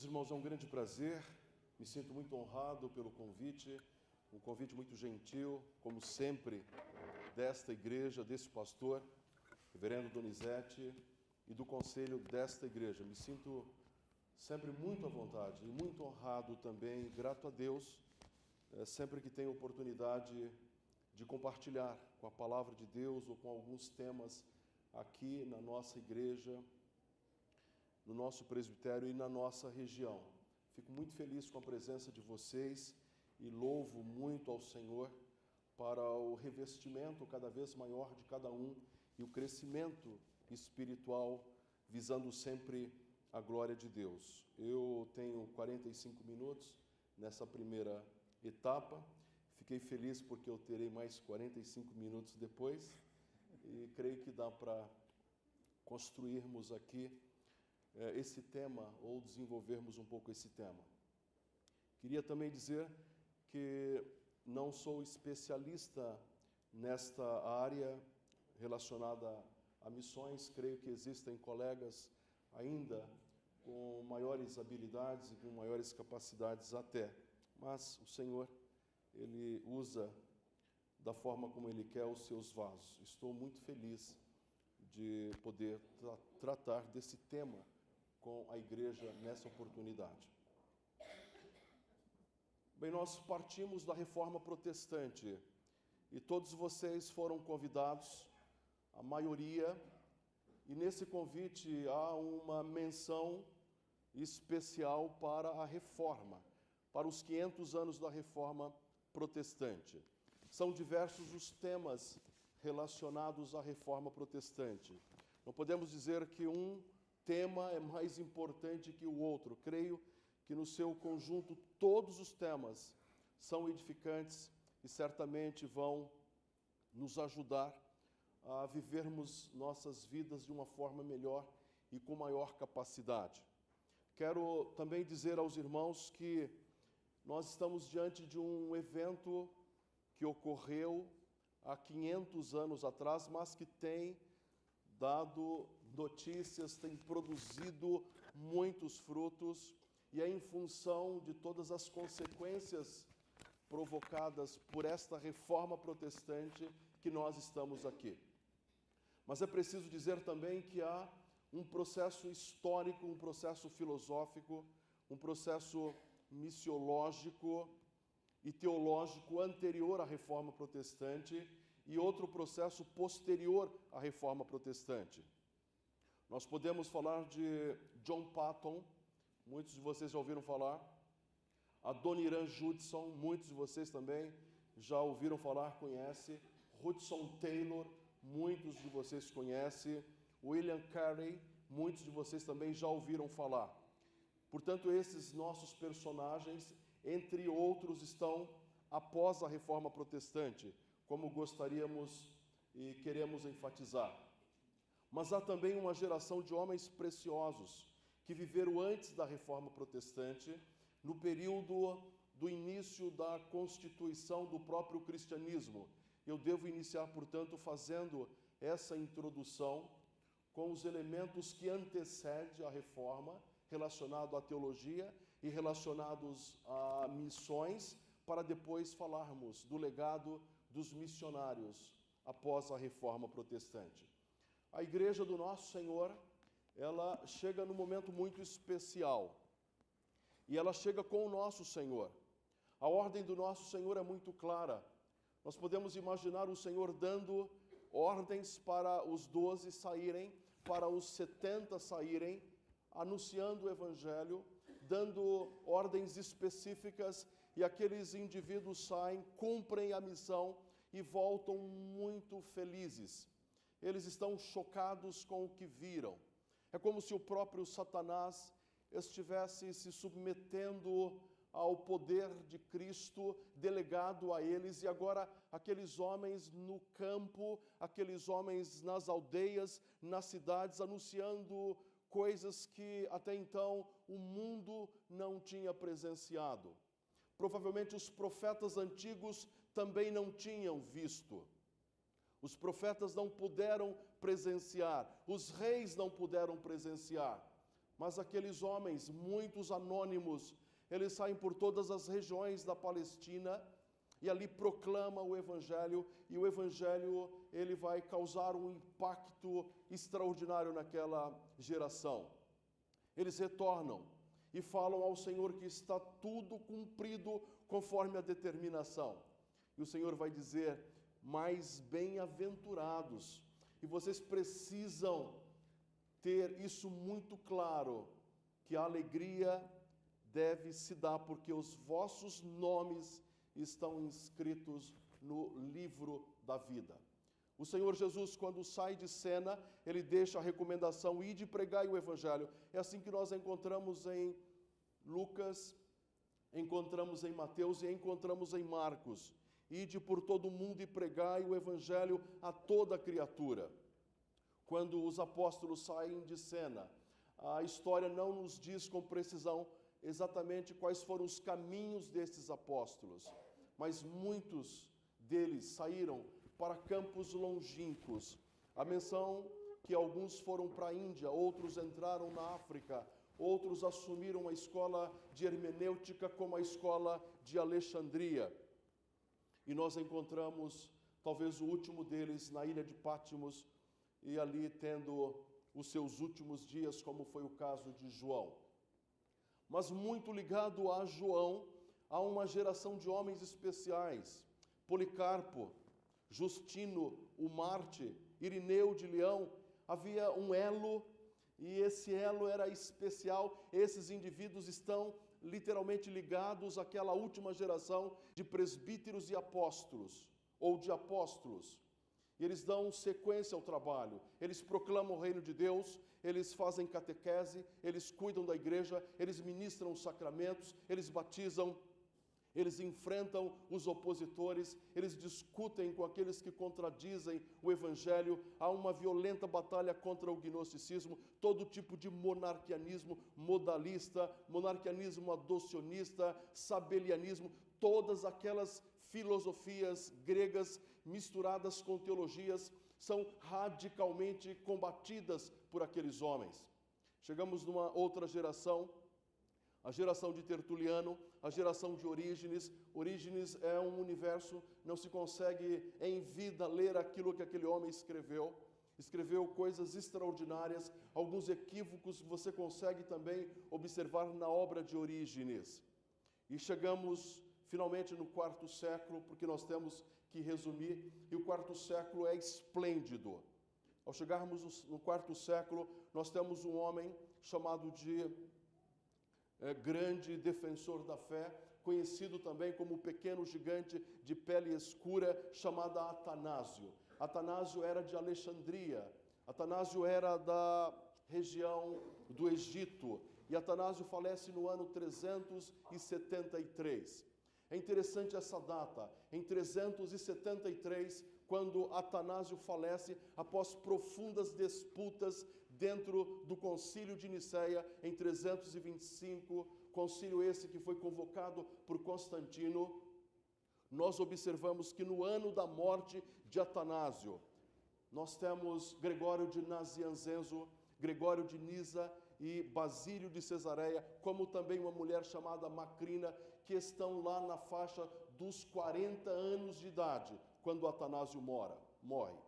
Meus irmãos, é um grande prazer, me sinto muito honrado pelo convite, um convite muito gentil, como sempre, desta igreja, desse pastor, reverendo Donizete, e do conselho desta igreja. Me sinto sempre muito à vontade e muito honrado também, grato a Deus, sempre que tenho oportunidade de compartilhar com a palavra de Deus ou com alguns temas aqui na nossa igreja, no nosso presbitério e na nossa região. Fico muito feliz com a presença de vocês e louvo muito ao Senhor para o revestimento cada vez maior de cada um e o crescimento espiritual, visando sempre a glória de Deus. Eu tenho 45 minutos nessa primeira etapa. Fiquei feliz porque eu terei mais 45 minutos depois e creio que dá para construirmos aqui esse tema ou desenvolvermos um pouco esse tema. Queria também dizer que não sou especialista nesta área relacionada a missões. Creio que existem colegas ainda com maiores habilidades e com maiores capacidades até, mas o Senhor, Ele usa da forma como Ele quer os seus vasos. Estou muito feliz de poder tratar desse tema com a igreja nessa oportunidade. Bem, nós partimos da Reforma Protestante e todos vocês foram convidados, a maioria, e nesse convite há uma menção especial para a Reforma, para os 500 anos da Reforma Protestante. São diversos os temas relacionados à Reforma Protestante. Não podemos dizer que um tema é mais importante que o outro. Creio que no seu conjunto todos os temas são edificantes e certamente vão nos ajudar a vivermos nossas vidas de uma forma melhor e com maior capacidade. Quero também dizer aos irmãos que nós estamos diante de um evento que ocorreu há 500 anos atrás, mas que tem dado notícias, tem produzido muitos frutos, e é em função de todas as consequências provocadas por esta reforma protestante que nós estamos aqui. Mas é preciso dizer também que há um processo histórico, um processo filosófico, um processo missiológico e teológico anterior à reforma protestante e outro processo posterior à Reforma Protestante. Nós podemos falar de John Paton, muitos de vocês já ouviram falar, Adoniram Judson, muitos de vocês também já ouviram falar, conhecem, Hudson Taylor, muitos de vocês conhecem, William Carey, muitos de vocês também já ouviram falar. Portanto, esses nossos personagens, entre outros, estão após a Reforma Protestante, como gostaríamos e queremos enfatizar. Mas há também uma geração de homens preciosos que viveram antes da Reforma Protestante, no período do início da constituição do próprio cristianismo. Eu devo iniciar, portanto, fazendo essa introdução com os elementos que antecedem a Reforma, relacionado à teologia e relacionados a missões, para depois falarmos do legado dos missionários após a Reforma Protestante. A Igreja do Nosso Senhor, ela chega num momento muito especial e ela chega com o Nosso Senhor. A ordem do Nosso Senhor é muito clara. Nós podemos imaginar o Senhor dando ordens para os 12 saírem, para os 70 saírem, anunciando o Evangelho, dando ordens específicas, e aqueles indivíduos saem, cumprem a missão e voltam muito felizes. Eles estão chocados com o que viram. É como se o próprio Satanás estivesse se submetendo ao poder de Cristo delegado a eles, e agora aqueles homens no campo, aqueles homens nas aldeias, nas cidades, anunciando coisas que até então o mundo não tinha presenciado. Provavelmente os profetas antigos também não tinham visto. Os profetas não puderam presenciar, os reis não puderam presenciar. Mas aqueles homens, muitos anônimos, eles saem por todas as regiões da Palestina e ali proclamam o Evangelho, e o Evangelho ele vai causar um impacto extraordinário naquela geração. Eles retornam e falam ao Senhor que está tudo cumprido conforme a determinação. E o Senhor vai dizer: mais bem-aventurados. E vocês precisam ter isso muito claro, que a alegria deve se dar porque os vossos nomes estão inscritos no livro da vida. O Senhor Jesus, quando sai de cena, ele deixa a recomendação: ide pregai o Evangelho. É assim que nós encontramos em Lucas, encontramos em Mateus e encontramos em Marcos. Ide por todo o mundo e pregai o Evangelho a toda criatura. Quando os apóstolos saem de cena, a história não nos diz com precisão exatamente quais foram os caminhos desses apóstolos, mas muitos deles saíram para campos longínquos. A menção que alguns foram para a Índia, outros entraram na África, outros assumiram a escola de hermenêutica como a escola de Alexandria. E nós encontramos talvez o último deles na ilha de Pátimos, e ali tendo os seus últimos dias, como foi o caso de João. Mas muito ligado a João, há uma geração de homens especiais: Policarpo, Justino, o Marte, Irineu de Leão. Havia um elo, e esse elo era especial. Esses indivíduos estão literalmente ligados àquela última geração de presbíteros e apóstolos, ou de apóstolos. E eles dão sequência ao trabalho, eles proclamam o reino de Deus, eles fazem catequese, eles cuidam da igreja, eles ministram os sacramentos, eles batizam, eles enfrentam os opositores, eles discutem com aqueles que contradizem o Evangelho. Há uma violenta batalha contra o gnosticismo, todo tipo de monarquianismo modalista, monarquianismo adocionista, sabelianismo, todas aquelas filosofias gregas misturadas com teologias são radicalmente combatidas por aqueles homens. Chegamos numa outra geração, a geração de Tertuliano, a geração de Orígenes. Orígenes é um universo, não se consegue em vida ler aquilo que aquele homem escreveu. Escreveu coisas extraordinárias, alguns equívocos você consegue também observar na obra de Orígenes. E chegamos finalmente no quarto século, porque nós temos que resumir, e o quarto século é esplêndido. Ao chegarmos no quarto século, nós temos um homem chamado de grande defensor da fé, conhecido também como o pequeno gigante de pele escura, chamado Atanásio. Atanásio era de Alexandria, Atanásio era da região do Egito, e Atanásio falece no ano 373. É interessante essa data, em 373, quando Atanásio falece, após profundas disputas dentro do concílio de Nicéia, em 325, concílio esse que foi convocado por Constantino. Nós observamos que no ano da morte de Atanásio, nós temos Gregório de Nazianzenzo, Gregório de Nisa e Basílio de Cesareia, como também uma mulher chamada Macrina, que estão lá na faixa dos 40 anos de idade, quando Atanásio morre.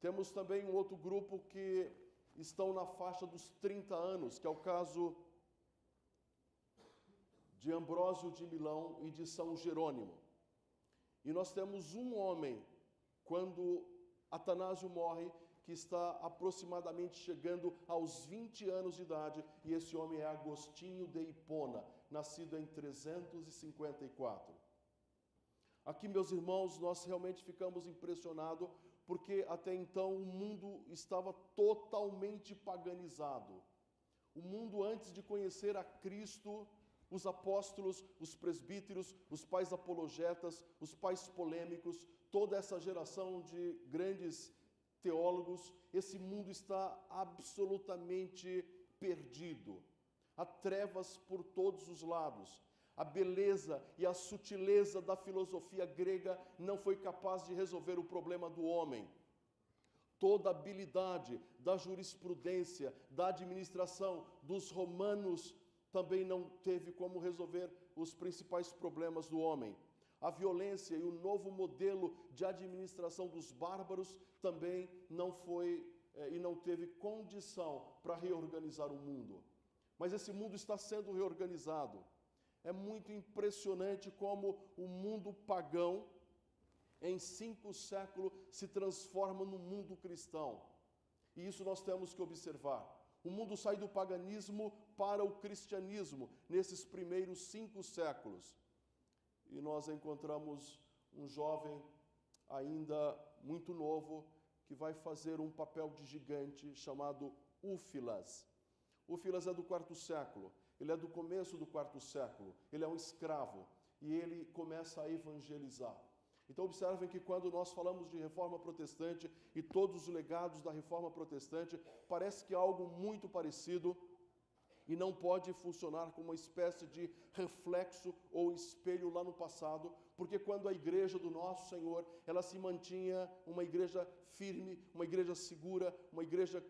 Temos também um outro grupo que estão na faixa dos 30 anos, que é o caso de Ambrósio de Milão e de São Jerônimo. E nós temos um homem, quando Atanásio morre, que está aproximadamente chegando aos 20 anos de idade, e esse homem é Agostinho de Hipona, nascido em 354. Aqui, meus irmãos, nós realmente ficamos impressionados, porque até então o mundo estava totalmente paganizado. O mundo, antes de conhecer a Cristo, os apóstolos, os presbíteros, os pais apologetas, os pais polêmicos, toda essa geração de grandes teólogos, esse mundo está absolutamente perdido. Há trevas por todos os lados. A beleza e a sutileza da filosofia grega não foi capaz de resolver o problema do homem. Toda a habilidade da jurisprudência, da administração dos romanos também não teve como resolver os principais problemas do homem. A violência e o novo modelo de administração dos bárbaros também não foi e não teve condição para reorganizar o mundo. Mas esse mundo está sendo reorganizado. É muito impressionante como o mundo pagão, em 5 séculos, se transforma no mundo cristão. E isso nós temos que observar. O mundo sai do paganismo para o cristianismo nesses primeiros 5 séculos. E nós encontramos um jovem ainda muito novo que vai fazer um papel de gigante chamado Úfilas. Úfilas é do 4º século, ele é do começo do 4º século, ele é um escravo e ele começa a evangelizar. Então observem que quando nós falamos de reforma protestante e todos os legados da reforma protestante, parece que é algo muito parecido e não pode funcionar como uma espécie de reflexo ou espelho lá no passado, porque quando a igreja do nosso Senhor, ela se mantinha uma igreja firme, uma igreja segura, uma igreja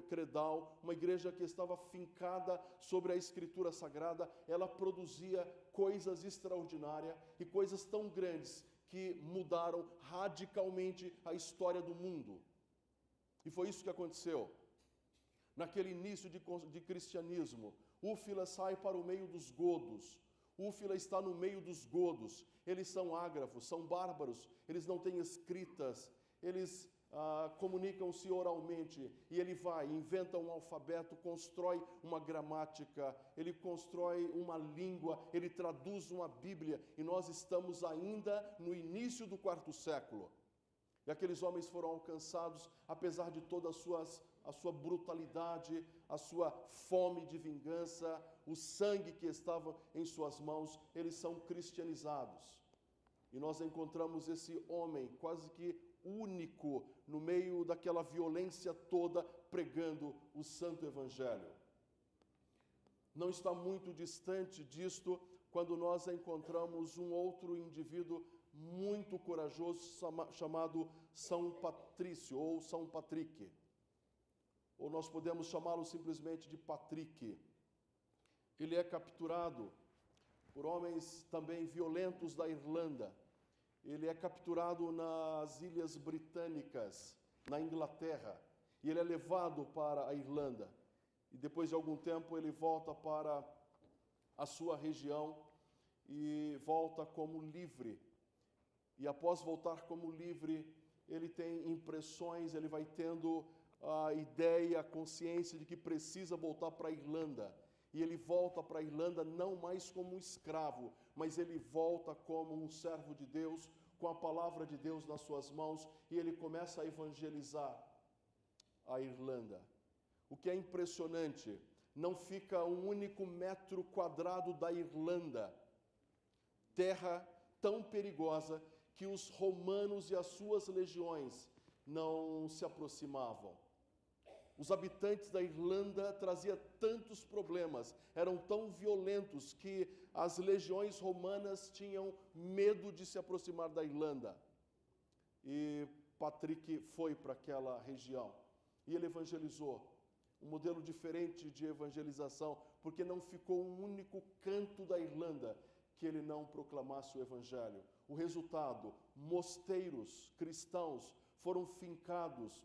credal, uma igreja que estava fincada sobre a Escritura Sagrada, ela produzia coisas extraordinárias e coisas tão grandes que mudaram radicalmente a história do mundo. E foi isso que aconteceu. Naquele início de cristianismo, Úfila sai para o meio dos godos. Úfila está no meio dos godos. Eles são ágrafos, são bárbaros, eles não têm escritas, eles comunicam-se oralmente. E ele vai, inventa um alfabeto, constrói uma gramática, ele constrói uma língua, ele traduz uma Bíblia. E nós estamos ainda no início do 4º século. E aqueles homens foram alcançados, apesar de toda a sua brutalidade, a sua fome de vingança, o sangue que estava em suas mãos, eles são cristianizados. E nós encontramos esse homem quase que único no meio daquela violência toda, pregando o santo evangelho. Não está muito distante disto quando nós encontramos um outro indivíduo muito corajoso chamado São Patrício ou São Patrick. Ou nós podemos chamá-lo simplesmente de Patrick. Ele é capturado por homens também violentos da Irlanda. Ele é capturado nas Ilhas Britânicas, na Inglaterra, e ele é levado para a Irlanda. E depois de algum tempo ele volta para a sua região e volta como livre. E após voltar como livre, ele tem impressões, ele vai tendo a ideia, a consciência de que precisa voltar para a Irlanda. E ele volta para a Irlanda não mais como um escravo, mas ele volta como um servo de Deus, com a palavra de Deus nas suas mãos, e ele começa a evangelizar a Irlanda. O que é impressionante, não fica um único metro quadrado da Irlanda, terra tão perigosa que os romanos e as suas legiões não se aproximavam. Os habitantes da Irlanda traziam tantos problemas, eram tão violentos que as legiões romanas tinham medo de se aproximar da Irlanda. E Patrick foi para aquela região e ele evangelizou. Um modelo diferente de evangelização, porque não ficou um único canto da Irlanda que ele não proclamasse o evangelho. O resultado, mosteiros cristãos foram fincados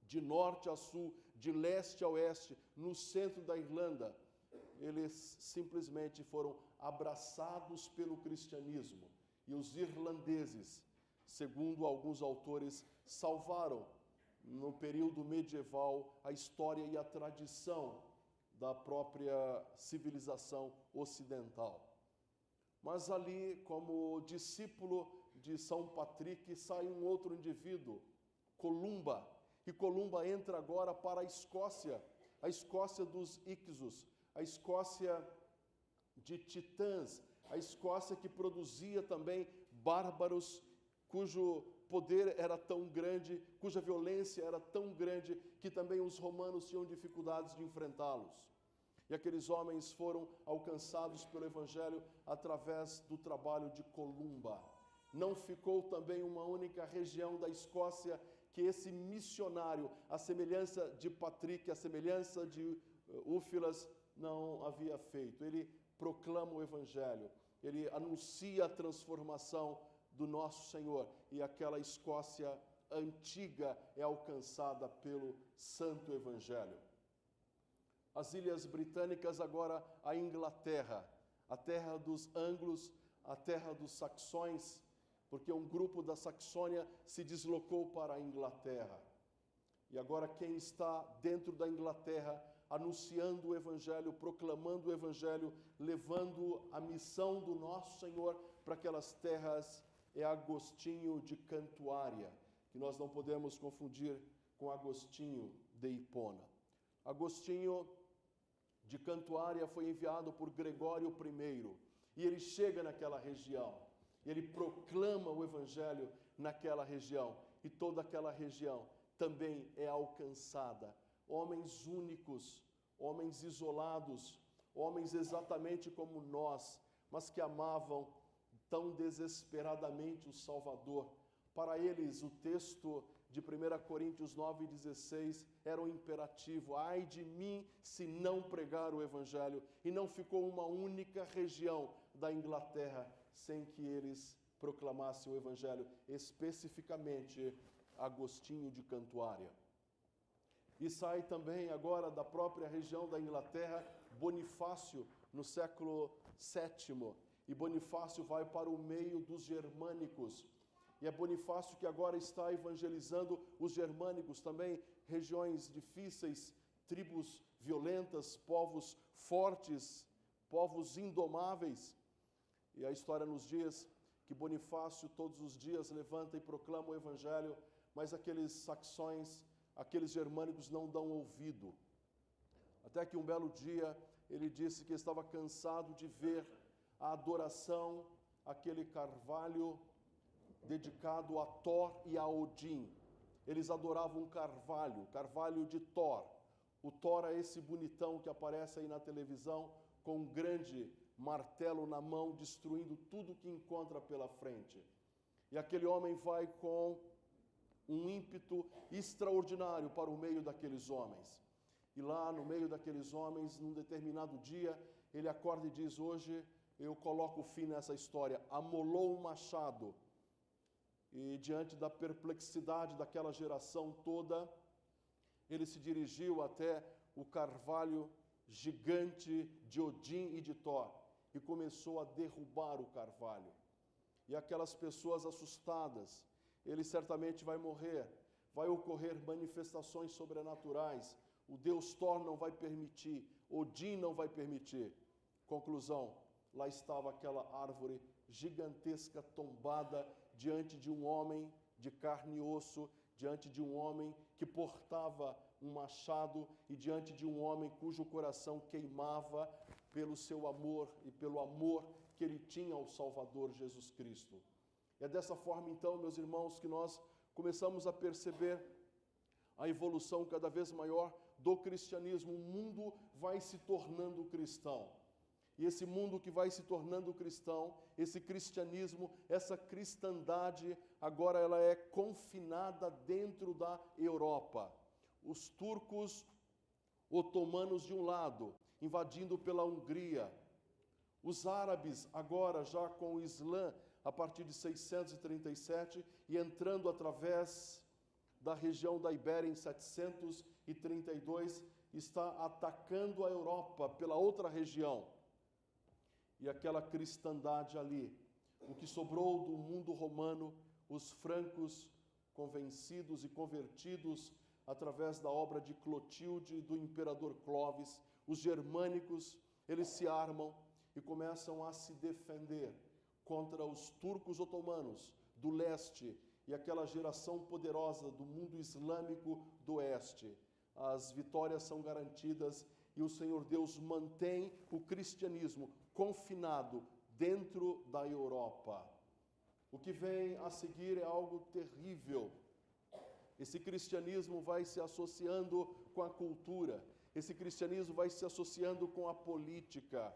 de norte a sul, de leste a oeste, no centro da Irlanda. Eles simplesmente foram abraçados pelo cristianismo. E os irlandeses, segundo alguns autores, salvaram, no período medieval, a história e a tradição da própria civilização ocidental. Mas ali, como discípulo de São Patrick, sai um outro indivíduo, Columba. E Columba entra agora para a Escócia dos Ixos, a Escócia de Titãs, a Escócia que produzia também bárbaros cujo poder era tão grande, cuja violência era tão grande, que também os romanos tinham dificuldades de enfrentá-los. E aqueles homens foram alcançados pelo Evangelho através do trabalho de Columba. Não ficou também uma única região da Escócia que esse missionário, a semelhança de Patrick, a semelhança de Úfilas, não havia feito. Ele proclama o Evangelho, ele anuncia a transformação do nosso Senhor, e aquela Escócia antiga é alcançada pelo Santo Evangelho. As Ilhas Britânicas, agora a Inglaterra, a terra dos anglos, a terra dos saxões, porque um grupo da Saxônia se deslocou para a Inglaterra. E agora quem está dentro da Inglaterra, anunciando o Evangelho, proclamando o Evangelho, levando a missão do nosso Senhor para aquelas terras, é Agostinho de Cantuária, que nós não podemos confundir com Agostinho de Hipona. Agostinho de Cantuária foi enviado por Gregório I, e ele chega naquela região, ele proclama o Evangelho naquela região, e toda aquela região também é alcançada. Homens únicos, homens isolados, homens exatamente como nós, mas que amavam tão desesperadamente o Salvador. Para eles, o texto de 1 Coríntios 9,16 era um imperativo: ai de mim se não pregar o Evangelho. E não ficou uma única região da Inglaterra sem que eles proclamassem o Evangelho, especificamente Agostinho de Cantuária. E sai também agora da própria região da Inglaterra Bonifácio, no século VII. E Bonifácio vai para o meio dos germânicos. E é Bonifácio que agora está evangelizando os germânicos, também regiões difíceis, tribos violentas, povos fortes, povos indomáveis. E a história nos diz que Bonifácio todos os dias levanta e proclama o Evangelho, mas aqueles saxões, aqueles germânicos não dão ouvido. Até que um belo dia ele disse que estava cansado de ver a adoração, aquele carvalho dedicado a Thor e a Odin. Eles adoravam um carvalho de Thor. O Thor é esse bonitão que aparece aí na televisão com um grande martelo na mão, destruindo tudo que encontra pela frente. E aquele homem vai com um ímpeto extraordinário para o meio daqueles homens. E lá no meio daqueles homens, num determinado dia, ele acorda e diz: hoje eu coloco fim nessa história. Amolou um machado. E diante da perplexidade daquela geração toda, ele se dirigiu até o carvalho gigante de Odin e de Thor e começou a derrubar o carvalho. E aquelas pessoas assustadas, ele certamente vai morrer, vai ocorrer manifestações sobrenaturais, o Deus Thor não vai permitir, Odin não vai permitir. Conclusão, lá estava aquela árvore gigantesca tombada diante de um homem de carne e osso, diante de um homem que portava um machado e diante de um homem cujo coração queimava pelo seu amor e pelo amor que ele tinha ao Salvador Jesus Cristo. É dessa forma, então, meus irmãos, que nós começamos a perceber a evolução cada vez maior do cristianismo. O mundo vai se tornando cristão. E esse mundo que vai se tornando cristão, esse cristianismo, essa cristandade, agora ela é confinada dentro da Europa. Os turcos otomanos de um lado, invadindo pela Hungria. Os árabes agora já com o Islã a partir de 637 e entrando através da região da Ibéria em 732, está atacando a Europa pela outra região. E aquela cristandade ali, o que sobrou do mundo romano, os francos convencidos e convertidos através da obra de Clotilde e do imperador Clovis, os germânicos, eles se armam e começam a se defender contra os turcos otomanos do leste e aquela geração poderosa do mundo islâmico do oeste. As vitórias são garantidas e o Senhor Deus mantém o cristianismo confinado dentro da Europa. O que vem a seguir é algo terrível. Esse cristianismo vai se associando com a cultura, esse cristianismo vai se associando com a política.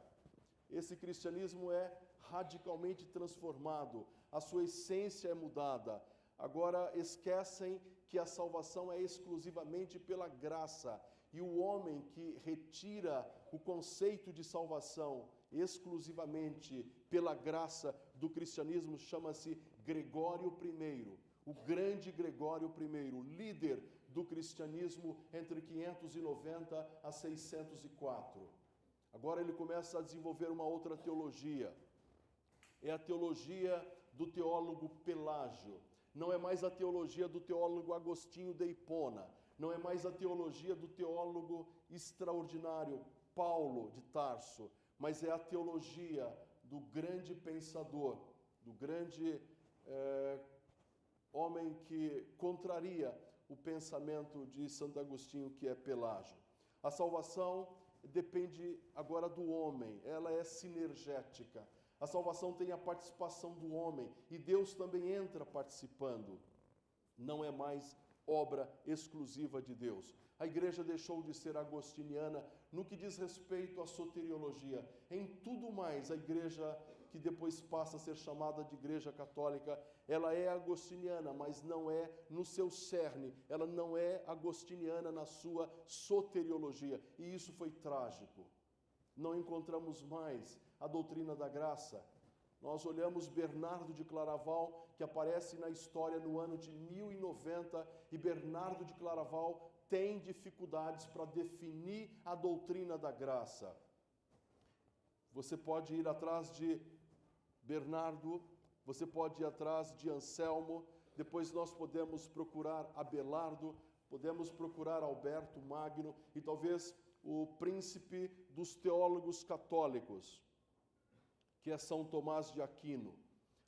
Esse cristianismo é radicalmente transformado, a sua essência é mudada. Agora esquecem que a salvação é exclusivamente pela graça. E o homem que retira o conceito de salvação exclusivamente pela graça do cristianismo chama-se Gregório I, o grande Gregório I, líder do cristianismo entre 590 a 604. Agora ele começa a desenvolver uma outra teologia. É a teologia do teólogo Pelágio. Não é mais a teologia do teólogo Agostinho de Hipona. Não é mais a teologia do teólogo extraordinário Paulo de Tarso, mas é a teologia do grande pensador, do grande homem que contraria o pensamento de Santo Agostinho, que é Pelágio. A salvação depende agora do homem, ela é sinergética. A salvação tem a participação do homem e Deus também entra participando. Não é mais obra exclusiva de Deus. A igreja deixou de ser agostiniana no que diz respeito à soteriologia. Em tudo mais, a igreja, que depois passa a ser chamada de igreja católica, ela é agostiniana, mas não é no seu cerne, ela não é agostiniana na sua soteriologia. E isso foi trágico. Não encontramos mais a doutrina da graça. Nós olhamos Bernardo de Claraval, que aparece na história no ano de 1090, e Bernardo de Claraval tem dificuldades para definir a doutrina da graça. Você pode ir atrás de Bernardo, você pode ir atrás de Anselmo, depois nós podemos procurar Abelardo, podemos procurar Alberto Magno e talvez o príncipe dos teólogos católicos, que é São Tomás de Aquino.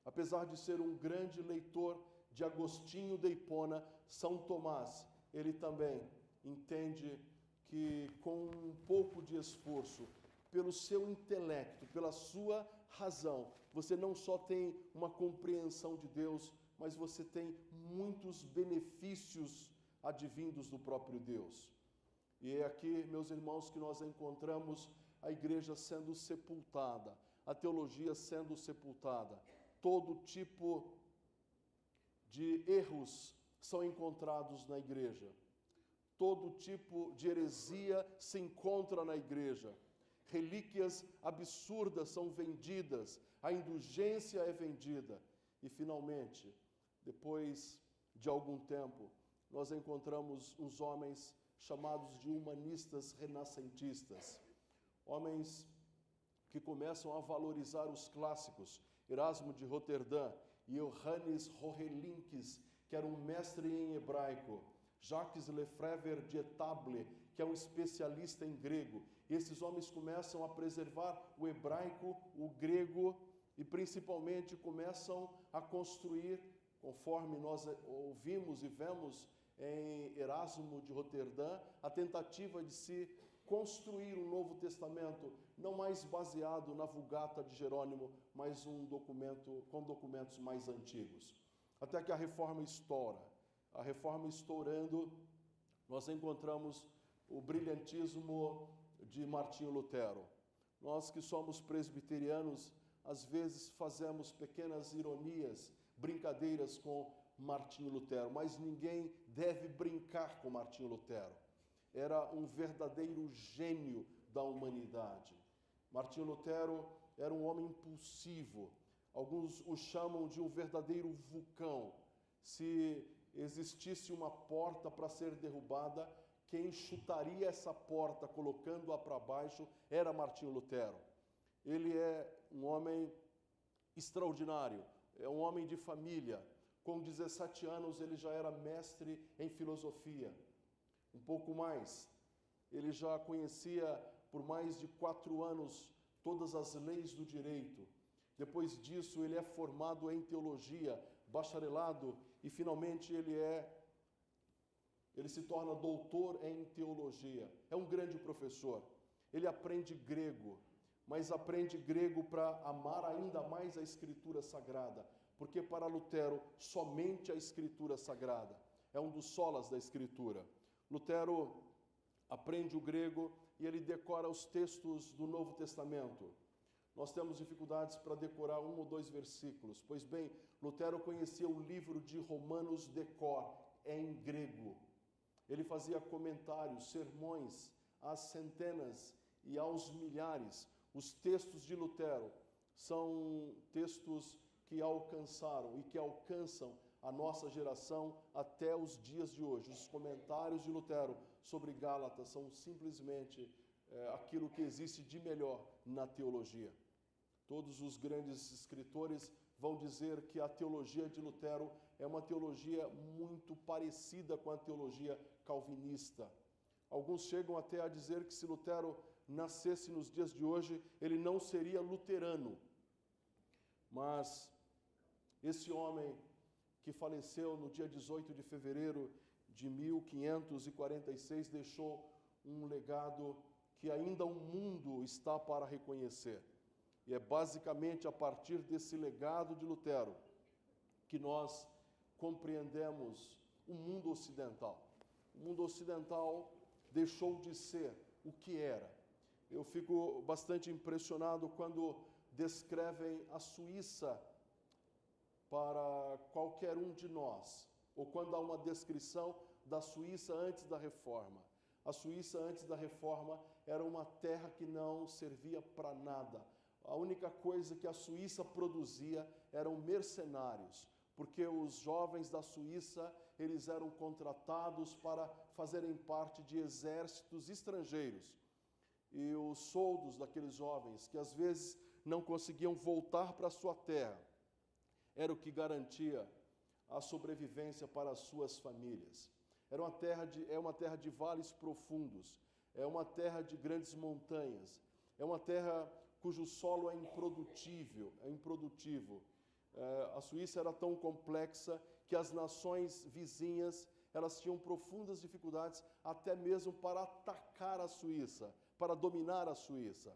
Apesar de ser um grande leitor de Agostinho de Hipona, São Tomás, ele também entende que com um pouco de esforço, pelo seu intelecto, pela sua razão, você não só tem uma compreensão de Deus, mas você tem muitos benefícios advindos do próprio Deus. E é aqui, meus irmãos, que nós encontramos a igreja sendo sepultada, a teologia sendo sepultada. Todo tipo de erros são encontrados na igreja. Todo tipo de heresia se encontra na igreja. Relíquias absurdas são vendidas, a indulgência é vendida. E, finalmente, depois de algum tempo, nós encontramos uns homens chamados de humanistas renascentistas. Homens que começam a valorizar os clássicos, Erasmo de Roterdã e Johannes Rohelinkes, que era um mestre em hebraico, Jacques Lefebvre de Etable, que é um especialista em grego. E esses homens começam a preservar o hebraico, o grego, e principalmente começam a construir, conforme nós ouvimos e vemos em Erasmo de Roterdã, a tentativa de se construir um Novo Testamento, não mais baseado na Vulgata de Jerônimo, mas um documento com documentos mais antigos. Até que a Reforma estoura. A Reforma estourando, nós encontramos o brilhantismo de Martinho Lutero. Nós que somos presbiterianos, às vezes fazemos pequenas ironias, brincadeiras com Martinho Lutero, mas ninguém deve brincar com Martinho Lutero. Era um verdadeiro gênio da humanidade. Martinho Lutero era um homem impulsivo. Alguns o chamam de um verdadeiro vulcão. Se existisse uma porta para ser derrubada, quem chutaria essa porta, colocando-a para baixo, era Martinho Lutero. Ele é um homem extraordinário, é um homem de família. Com 17 anos, ele já era mestre em filosofia. Um pouco mais, ele já conhecia por mais de 4 anos todas as leis do direito. Depois disso, ele é formado em teologia, bacharelado, e finalmente ele se torna doutor em teologia. É um grande professor. Ele aprende grego, mas aprende grego para amar ainda mais a Escritura Sagrada, porque para Lutero somente a Escritura Sagrada é um dos solas da Escritura. Lutero aprende o grego e ele decora os textos do Novo Testamento. Nós temos dificuldades para decorar 1 ou 2 versículos. Pois bem, Lutero conhecia o livro de Romanos de cor. em grego. Ele fazia comentários, sermões às centenas e aos milhares. Os textos de Lutero são textos que alcançaram e que alcançam a nossa geração até os dias de hoje. Os comentários de Lutero sobre Gálatas são simplesmente aquilo que existe de melhor na teologia. Todos os grandes escritores vão dizer que a teologia de Lutero é uma teologia muito parecida com a teologia calvinista. Alguns chegam até a dizer que se Lutero nascesse nos dias de hoje, ele não seria luterano. Mas esse homem que faleceu no dia 18 de fevereiro de 1546 deixou um legado que ainda o mundo está para reconhecer. E é basicamente a partir desse legado de Lutero que nós compreendemos o mundo ocidental. O mundo ocidental deixou de ser o que era. Eu fico bastante impressionado quando descrevem a Suíça para qualquer um de nós, ou quando há uma descrição da Suíça antes da Reforma. A Suíça antes da Reforma era uma terra que não servia para nada. A única coisa que a Suíça produzia eram mercenários, porque os jovens da Suíça, eles eram contratados para fazerem parte de exércitos estrangeiros. E os soldos daqueles jovens, que às vezes não conseguiam voltar para a sua terra, era o que garantia a sobrevivência para as suas famílias. É uma terra de vales profundos, é uma terra de grandes montanhas, é uma terra cujo solo é improdutivo. A Suíça era tão complexa que as nações vizinhas, elas tinham profundas dificuldades até mesmo para atacar a Suíça, para dominar a Suíça.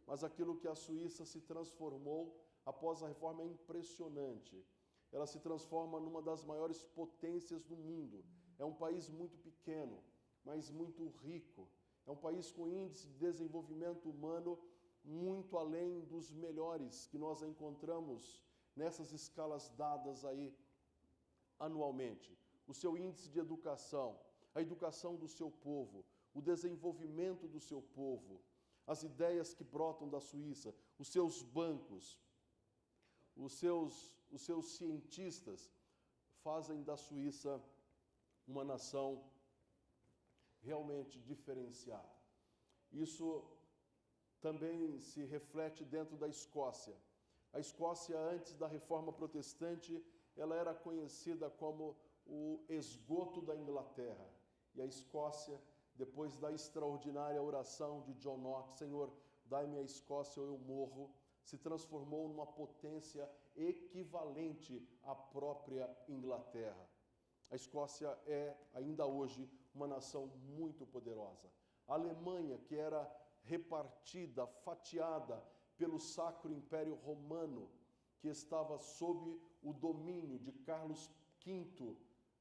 Mas aquilo que a Suíça se transformou após a Reforma é impressionante. Ela se transforma numa das maiores potências do mundo. É um país muito pequeno, mas muito rico. É um país com índice de desenvolvimento humano muito além dos melhores que nós encontramos nessas escalas dadas aí anualmente. O seu índice de educação, a educação do seu povo, o desenvolvimento do seu povo, as ideias que brotam da Suíça, os seus bancos, os seus cientistas fazem da Suíça uma nação realmente diferenciada. Isso também se reflete dentro da Escócia. A Escócia, antes da Reforma Protestante, ela era conhecida como o esgoto da Inglaterra. E a Escócia, depois da extraordinária oração de John Knox, Senhor, dai-me a Escócia ou eu morro, se transformou numa potência equivalente à própria Inglaterra. A Escócia é, ainda hoje, uma nação muito poderosa. A Alemanha, que era repartida, fatiada pelo Sacro Império Romano, que estava sob o domínio de Carlos V,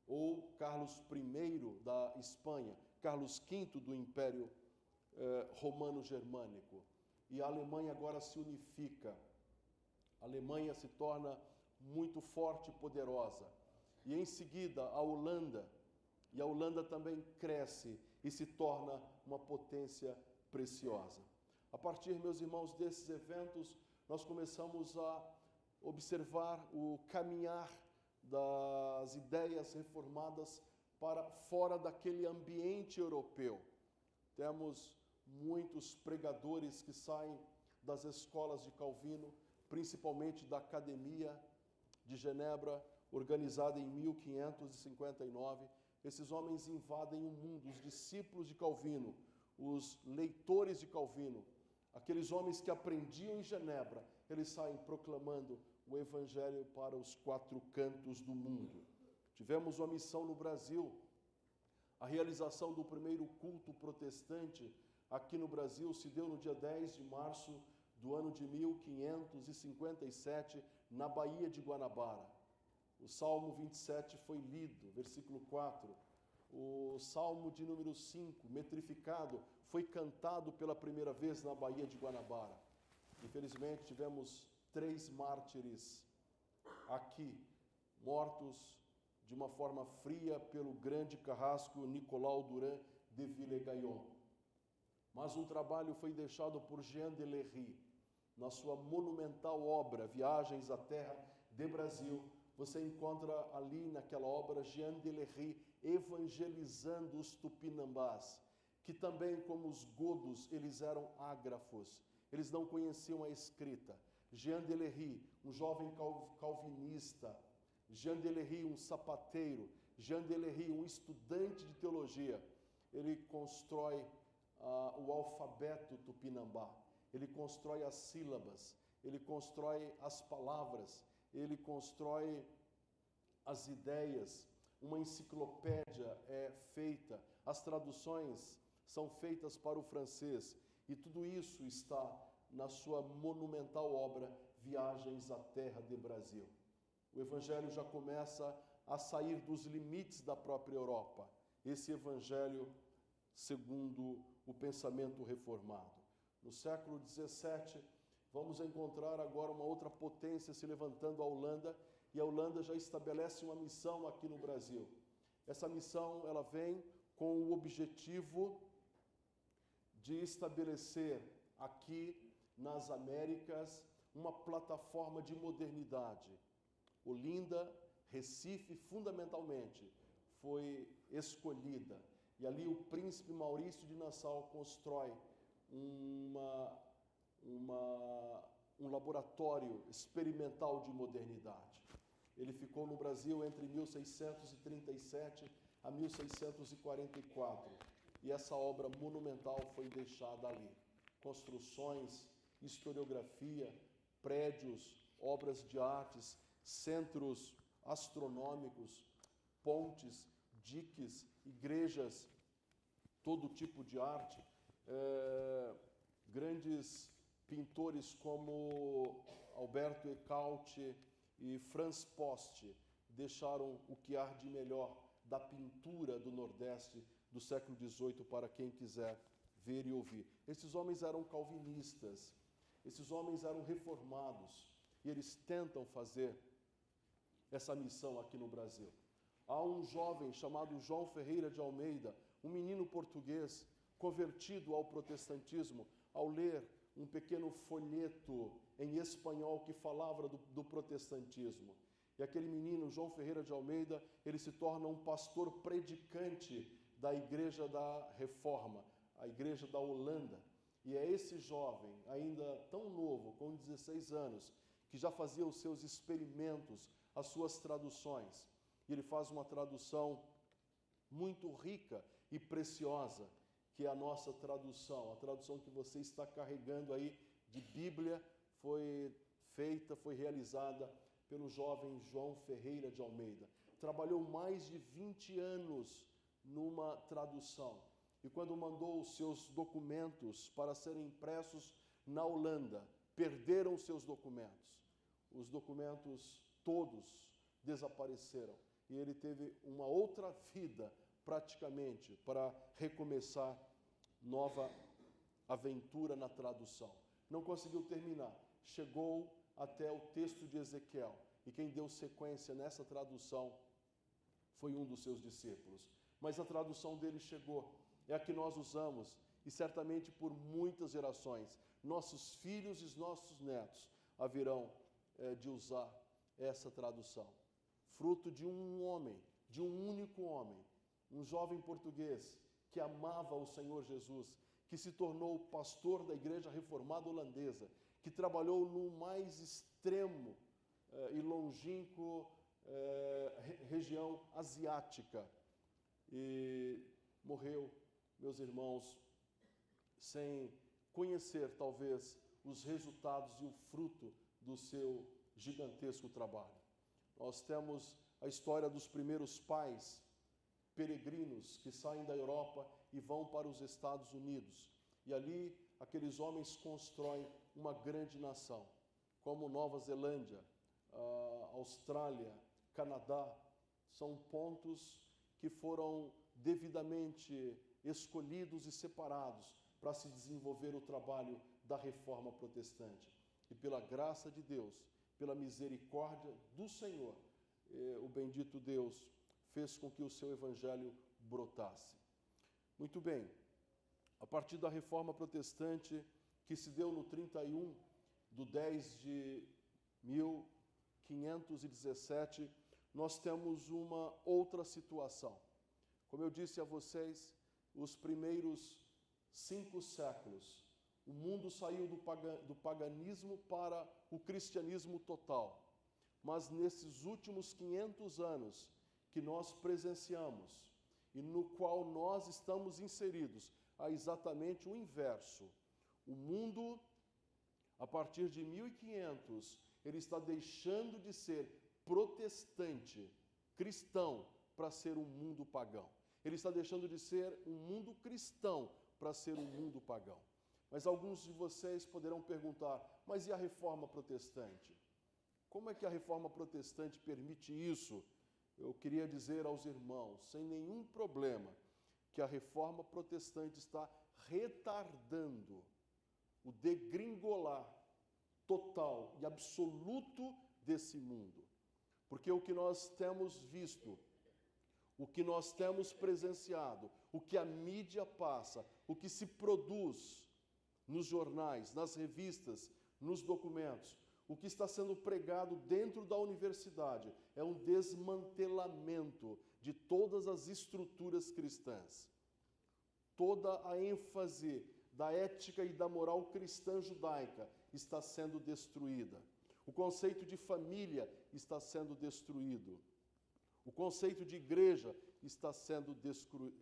ou Carlos I da Espanha, Carlos V do Império Romano-Germânico. E a Alemanha agora se unifica. A Alemanha se torna muito forte e poderosa. E em seguida a Holanda, e a Holanda também cresce e se torna uma potência preciosa. A partir, meus irmãos, desses eventos, nós começamos a observar o caminhar das ideias reformadas para fora daquele ambiente europeu. Temos muitos pregadores que saem das escolas de Calvino, principalmente da Academia de Genebra, organizada em 1559. Esses homens invadem o mundo, os discípulos de Calvino, os leitores de Calvino, aqueles homens que aprendiam em Genebra, eles saem proclamando o Evangelho para os quatro cantos do mundo. Tivemos uma missão no Brasil, a realização do primeiro culto protestante aqui no Brasil se deu no dia 10 de março do ano de 1557, na Baía de Guanabara. O Salmo 27 foi lido, versículo 4. O Salmo de número 5, metrificado, foi cantado pela primeira vez na Baía de Guanabara. Infelizmente, tivemos 3 mártires aqui, mortos de uma forma fria pelo grande carrasco Nicolau Durand de Villegagnon. Mas um trabalho foi deixado por Jean Delery. Na sua monumental obra, Viagens à Terra de Brasil, você encontra ali naquela obra Jean Delery evangelizando os tupinambás, que também, como os godos, eles eram ágrafos, eles não conheciam a escrita. Jean Delery, um jovem calvinista, Jean Delery, um sapateiro, Jean Delery, um estudante de teologia, ele constrói o alfabeto tupinambá, ele constrói as sílabas, ele constrói as palavras, ele constrói as ideias, uma enciclopédia é feita, as traduções são feitas para o francês, e tudo isso está na sua monumental obra Viagens à Terra de Brasil. O Evangelho já começa a sair dos limites da própria Europa, esse Evangelho segundo o pensamento reformado. No século XVII, vamos encontrar agora uma outra potência se levantando, a Holanda, e a Holanda já estabelece uma missão aqui no Brasil. Essa missão, ela vem com o objetivo de estabelecer aqui nas Américas uma plataforma de modernidade. Olinda, Recife, fundamentalmente, foi escolhida. E ali o príncipe Maurício de Nassau constrói um laboratório experimental de modernidade. Ele ficou no Brasil entre 1637 a 1644. E essa obra monumental foi deixada ali. Construções, historiografia, prédios, obras de artes, centros astronômicos, pontes, diques, igrejas, todo tipo de arte. Grandes pintores como Alberto Ecaute e Franz Post deixaram o que há de melhor da pintura do Nordeste do século XVIII para quem quiser ver e ouvir. Esses homens eram calvinistas, esses homens eram reformados, e eles tentam fazer essa missão aqui no Brasil. Há um jovem chamado João Ferreira de Almeida, um menino português, convertido ao protestantismo, ao ler um pequeno folheto em espanhol que falava do protestantismo. E aquele menino, João Ferreira de Almeida, ele se torna um pastor predicante da Igreja da Reforma, a Igreja da Holanda. E é esse jovem, ainda tão novo, com 16 anos, que já fazia os seus experimentos, as suas traduções. E ele faz uma tradução muito rica e preciosa, que é a nossa tradução, a tradução que você está carregando aí de Bíblia, foi feita, foi realizada pelo jovem João Ferreira de Almeida. Trabalhou mais de 20 anos numa tradução. E quando mandou os seus documentos para serem impressos na Holanda, perderam os seus documentos. Os documentos todos desapareceram. E ele teve uma outra vida, praticamente, para recomeçar nova aventura na tradução. Não conseguiu terminar. Chegou até o texto de Ezequiel. E quem deu sequência nessa tradução foi um dos seus discípulos. Mas a tradução dele chegou. É a que nós usamos, e certamente por muitas gerações. Nossos filhos e nossos netos haverão de usar essa tradução. Fruto de um homem, de um único homem, um jovem português que amava o Senhor Jesus, que se tornou pastor da Igreja Reformada Holandesa, que trabalhou no mais extremo e longínquo região asiática, e morreu, meus irmãos, sem conhecer, talvez, os resultados e o fruto do seu gigantesco trabalho. Nós temos a história dos primeiros pais peregrinos que saem da Europa e vão para os Estados Unidos. E ali, aqueles homens constroem uma grande nação, como Nova Zelândia, Austrália, Canadá. São pontos que foram devidamente escolhidos e separados para se desenvolver o trabalho da reforma protestante. E pela graça de Deus, pela misericórdia do Senhor, o bendito Deus fez com que o seu evangelho brotasse. Muito bem, a partir da Reforma Protestante, que se deu no 31 de 10 de 1517, nós temos uma outra situação. Como eu disse a vocês, os primeiros 5 séculos, o mundo saiu do paganismo para o cristianismo total. Mas nesses últimos 500 anos que nós presenciamos e no qual nós estamos inseridos, há exatamente o inverso. O mundo, a partir de 1500, ele está deixando de ser protestante, cristão, para ser um mundo pagão. Ele está deixando de ser um mundo cristão para ser um mundo pagão. Mas alguns de vocês poderão perguntar, mas e a Reforma Protestante? Como é que a Reforma Protestante permite isso? Eu queria dizer aos irmãos, sem nenhum problema, que a Reforma Protestante está retardando o degringolar total e absoluto desse mundo. Porque o que nós temos visto, o que nós temos presenciado, o que a mídia passa, o que se produz nos jornais, nas revistas, nos documentos, o que está sendo pregado dentro da universidade é um desmantelamento de todas as estruturas cristãs. Toda a ênfase da ética e da moral cristã judaica está sendo destruída. O conceito de família está sendo destruído. O conceito de igreja está sendo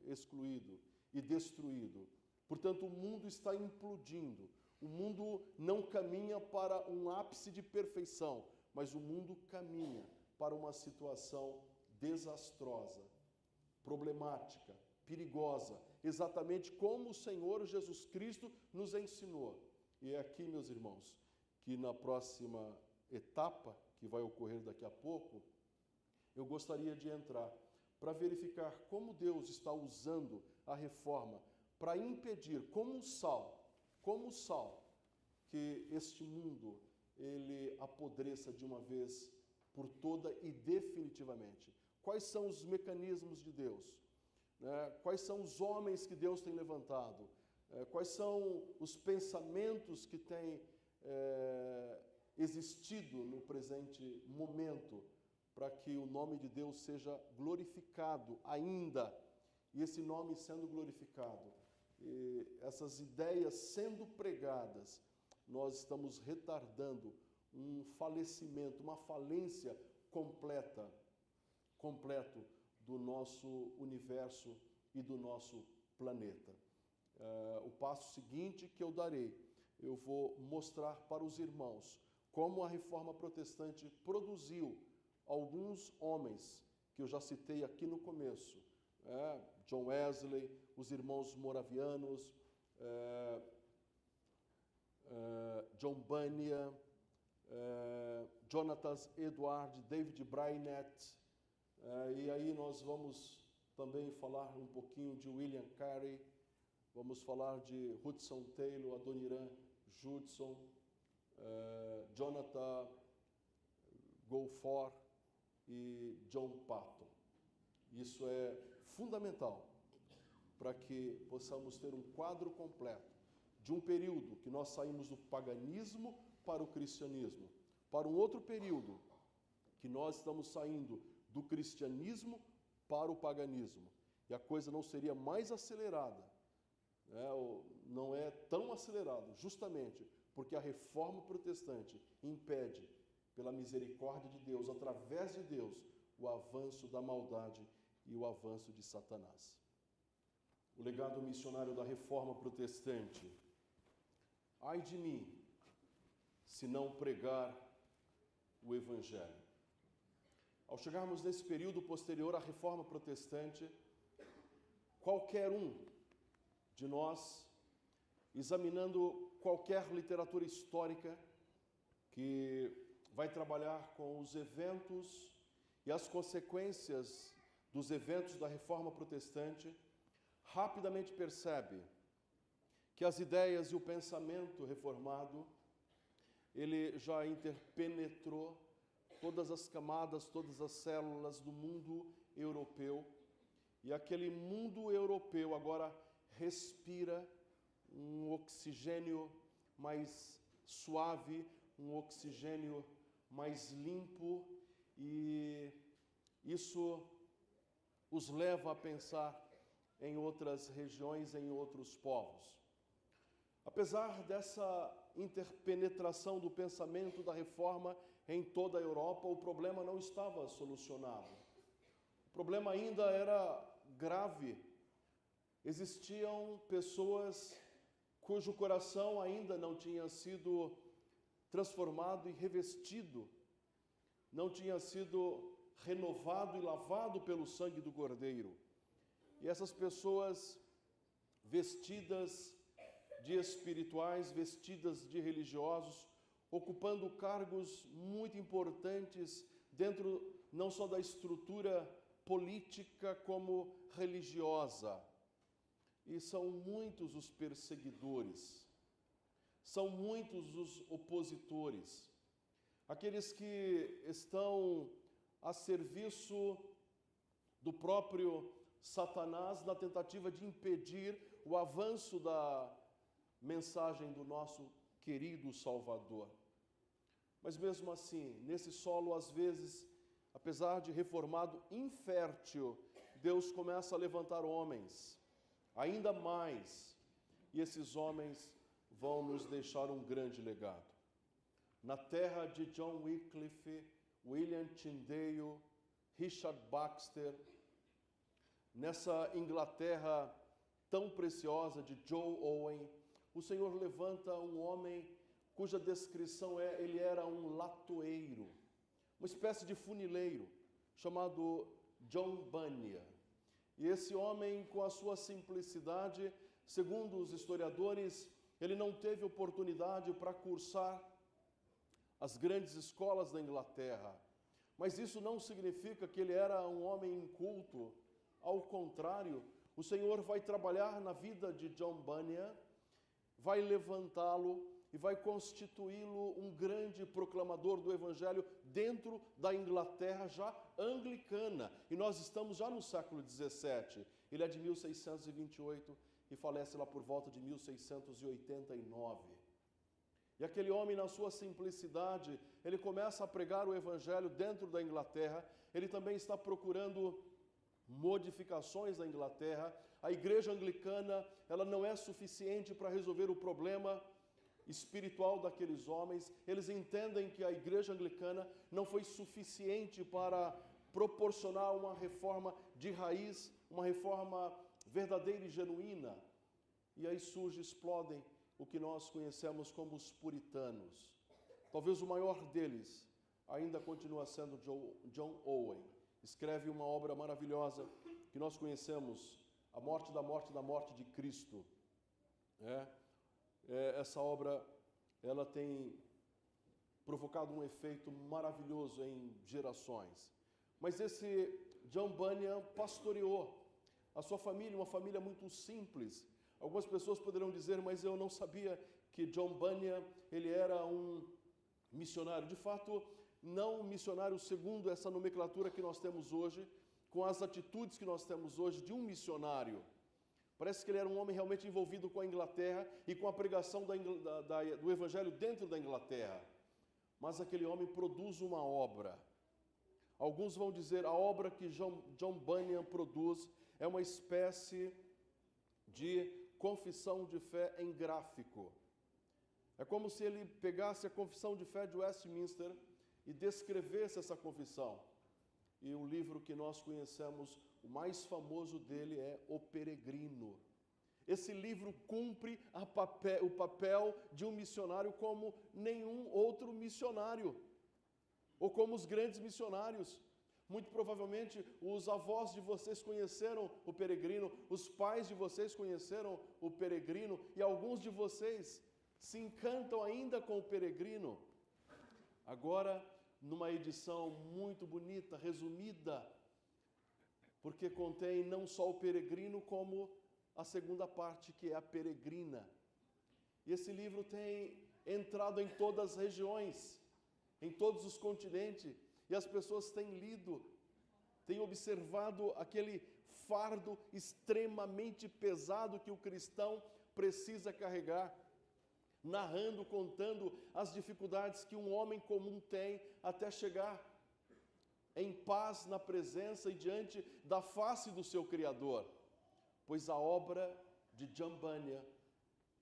excluído e destruído. Portanto, o mundo está implodindo. O mundo não caminha para um ápice de perfeição, mas o mundo caminha para uma situação desastrosa, problemática, perigosa, exatamente como o Senhor Jesus Cristo nos ensinou. E é aqui, meus irmãos, que na próxima etapa, que vai ocorrer daqui a pouco, eu gostaria de entrar para verificar como Deus está usando a reforma para impedir, como sal, que este mundo ele apodreça de uma vez por toda e definitivamente. Quais são os mecanismos de Deus? Quais são os homens que Deus tem levantado? Quais são os pensamentos que têm existido no presente momento para que o nome de Deus seja glorificado ainda? E esse nome sendo glorificado, essas ideias sendo pregadas, nós estamos retardando um falecimento, uma falência completo do nosso universo e do nosso planeta. O passo seguinte que eu darei, eu vou mostrar para os irmãos como a Reforma Protestante produziu alguns homens que eu já citei aqui no começo, John Wesley, os irmãos moravianos, John Bunyan, Jonathan Edwards, David Brainerd, e aí nós vamos também falar um pouquinho de William Carey, vamos falar de Hudson Taylor, Adoniram Judson, Jonathan Goforth e John Patton. Isso é fundamental para que possamos ter um quadro completo de um período que nós saímos do paganismo para o cristianismo, para um outro período que nós estamos saindo do cristianismo para o paganismo. E a coisa não seria mais acelerada, não é tão acelerado, justamente porque a Reforma Protestante impede, pela misericórdia de Deus, através de Deus, o avanço da maldade e o avanço de Satanás. O legado missionário da Reforma Protestante. Ai de mim, se não pregar o Evangelho. Ao chegarmos nesse período posterior à Reforma Protestante, qualquer um de nós, examinando qualquer literatura histórica que vai trabalhar com os eventos e as consequências dos eventos da Reforma Protestante, rapidamente percebe que as ideias e o pensamento reformado, ele já interpenetrou todas as camadas, todas as células do mundo europeu. E aquele mundo europeu agora respira um oxigênio mais suave, um oxigênio mais limpo, e isso os leva a pensar em outras regiões, em outros povos. Apesar dessa interpenetração do pensamento da reforma em toda a Europa, o problema não estava solucionado. O problema ainda era grave. Existiam pessoas cujo coração ainda não tinha sido transformado e revestido, não tinha sido renovado e lavado pelo sangue do Cordeiro. E essas pessoas vestidas de espirituais, vestidas de religiosos, ocupando cargos muito importantes dentro não só da estrutura política como religiosa. E são muitos os perseguidores, são muitos os opositores, aqueles que estão a serviço do próprio Satanás na tentativa de impedir o avanço da mensagem do nosso querido Salvador. Mas mesmo assim, nesse solo, às vezes, apesar de reformado infértil, Deus começa a levantar homens, ainda mais, e esses homens vão nos deixar um grande legado. Na terra de John Wycliffe, William Tyndale, Richard Baxter, nessa Inglaterra tão preciosa de Joe Owen, o Senhor levanta um homem cuja descrição é: ele era um latoeiro, uma espécie de funileiro, chamado John Bunyan. E esse homem, com a sua simplicidade, segundo os historiadores, ele não teve oportunidade para cursar as grandes escolas da Inglaterra. Mas isso não significa que ele era um homem inculto. Ao contrário, o Senhor vai trabalhar na vida de John Bunyan, vai levantá-lo e vai constituí-lo um grande proclamador do Evangelho dentro da Inglaterra já anglicana. E nós estamos já no século XVII. Ele é de 1628 e falece lá por volta de 1689. E aquele homem, na sua simplicidade, ele começa a pregar o Evangelho dentro da Inglaterra. Ele também está procurando modificações na Inglaterra. A igreja anglicana, ela não é suficiente para resolver o problema espiritual daqueles homens. Eles entendem que a igreja anglicana não foi suficiente para proporcionar uma reforma de raiz, uma reforma verdadeira e genuína. E aí explodem o que nós conhecemos como os puritanos. Talvez o maior deles ainda continua sendo John Owen. Escreve uma obra maravilhosa que nós conhecemos, A Morte da Morte da Morte de Cristo. Essa obra, ela tem provocado um efeito maravilhoso em gerações. Mas esse John Bunyan pastoreou a sua família, uma família muito simples. Algumas pessoas poderão dizer: mas eu não sabia que John Bunyan, ele era um missionário. De fato, não um missionário segundo essa nomenclatura que nós temos hoje, com as atitudes que nós temos hoje de um missionário. Parece que ele era um homem realmente envolvido com a Inglaterra e com a pregação do Evangelho dentro da Inglaterra. Mas aquele homem produz uma obra. Alguns vão dizer: a obra que John Bunyan produz é uma espécie de confissão de fé em gráfico. É como se ele pegasse a confissão de fé de Westminster e descrevesse essa confissão. E o livro que nós conhecemos, o mais famoso dele, é O Peregrino. Esse livro cumpre o papel de um missionário como nenhum outro missionário, ou como os grandes missionários. Muito provavelmente os avós de vocês conheceram o Peregrino, os pais de vocês conheceram o Peregrino, e alguns de vocês se encantam ainda com o Peregrino. Agora, numa edição muito bonita, resumida, porque contém não só o Peregrino, como a segunda parte, que é a Peregrina. E esse livro tem entrado em todas as regiões, em todos os continentes. E as pessoas têm lido, têm observado aquele fardo extremamente pesado que o cristão precisa carregar, narrando, contando as dificuldades que um homem comum tem até chegar em paz na presença e diante da face do seu Criador. Pois a obra de John Bunyan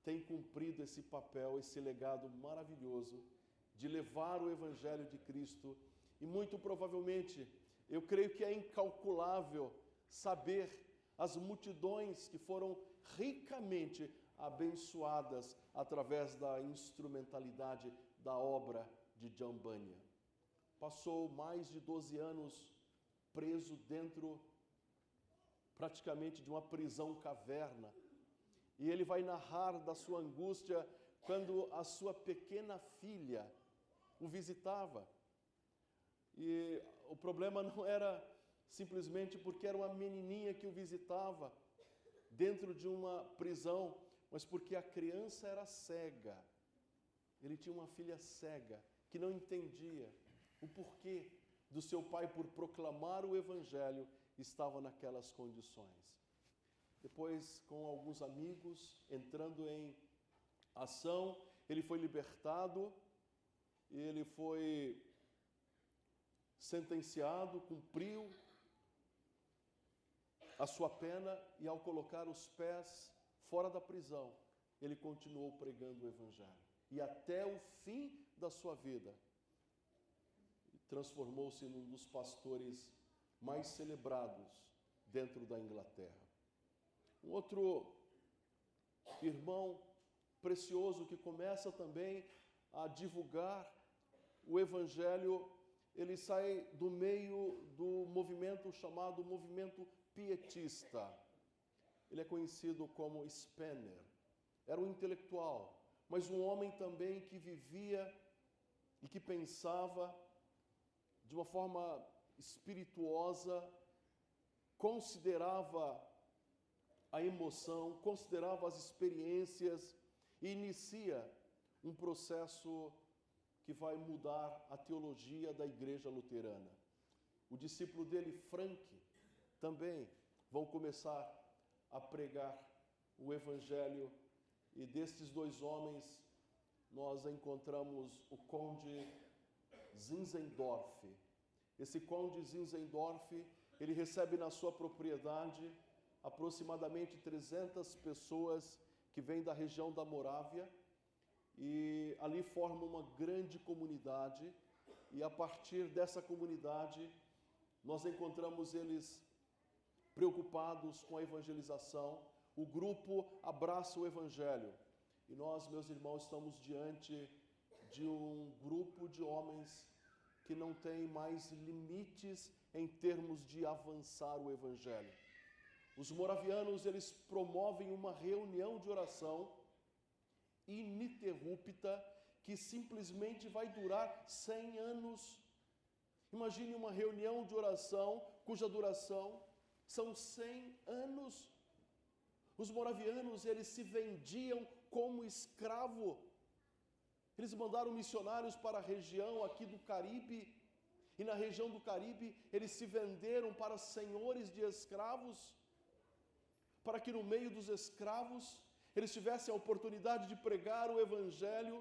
tem cumprido esse papel, esse legado maravilhoso de levar o Evangelho de Cristo. E muito provavelmente, eu creio que é incalculável saber as multidões que foram ricamente abençoadas através da instrumentalidade da obra de John Bunyan. Passou mais de 12 anos preso dentro praticamente de uma prisão caverna. E ele vai narrar da sua angústia quando a sua pequena filha o visitava. E o problema não era simplesmente porque era uma menininha que o visitava dentro de uma prisão, mas porque a criança era cega. Ele tinha uma filha cega que não entendia o porquê do seu pai, por proclamar o Evangelho, estava naquelas condições. Depois, com alguns amigos, entrando em ação, ele foi libertado, ele foi sentenciado, cumpriu a sua pena e, ao colocar os pés fora da prisão, ele continuou pregando o Evangelho. E até o fim da sua vida, transformou-se num dos pastores mais celebrados dentro da Inglaterra. Um outro irmão precioso que começa também a divulgar o Evangelho, ele sai do meio do movimento chamado movimento pietista. Ele é conhecido como Spener. Era um intelectual, mas um homem também que vivia e que pensava de uma forma espirituosa, considerava a emoção, considerava as experiências e inicia um processo que vai mudar a teologia da Igreja Luterana. O discípulo dele, Frank, também vão começar a pregar o Evangelho, e destes dois homens nós encontramos o conde Zinzendorf. Esse conde Zinzendorf, ele recebe na sua propriedade aproximadamente 300 pessoas que vêm da região da Morávia, e ali formam uma grande comunidade, e a partir dessa comunidade nós encontramos eles preocupados com a evangelização. O grupo abraça o Evangelho, e nós, meus irmãos, estamos diante de um grupo de homens que não tem mais limites em termos de avançar o Evangelho. Os moravianos, eles promovem uma reunião de oração ininterrupta que simplesmente vai durar 100 anos. Imagine uma reunião de oração cuja duração são 100 anos. Os moravianos, eles se vendiam como escravo. Eles mandaram missionários para a região aqui do Caribe, e na região do Caribe eles se venderam para senhores de escravos, para que no meio dos escravos eles tivessem a oportunidade de pregar o Evangelho,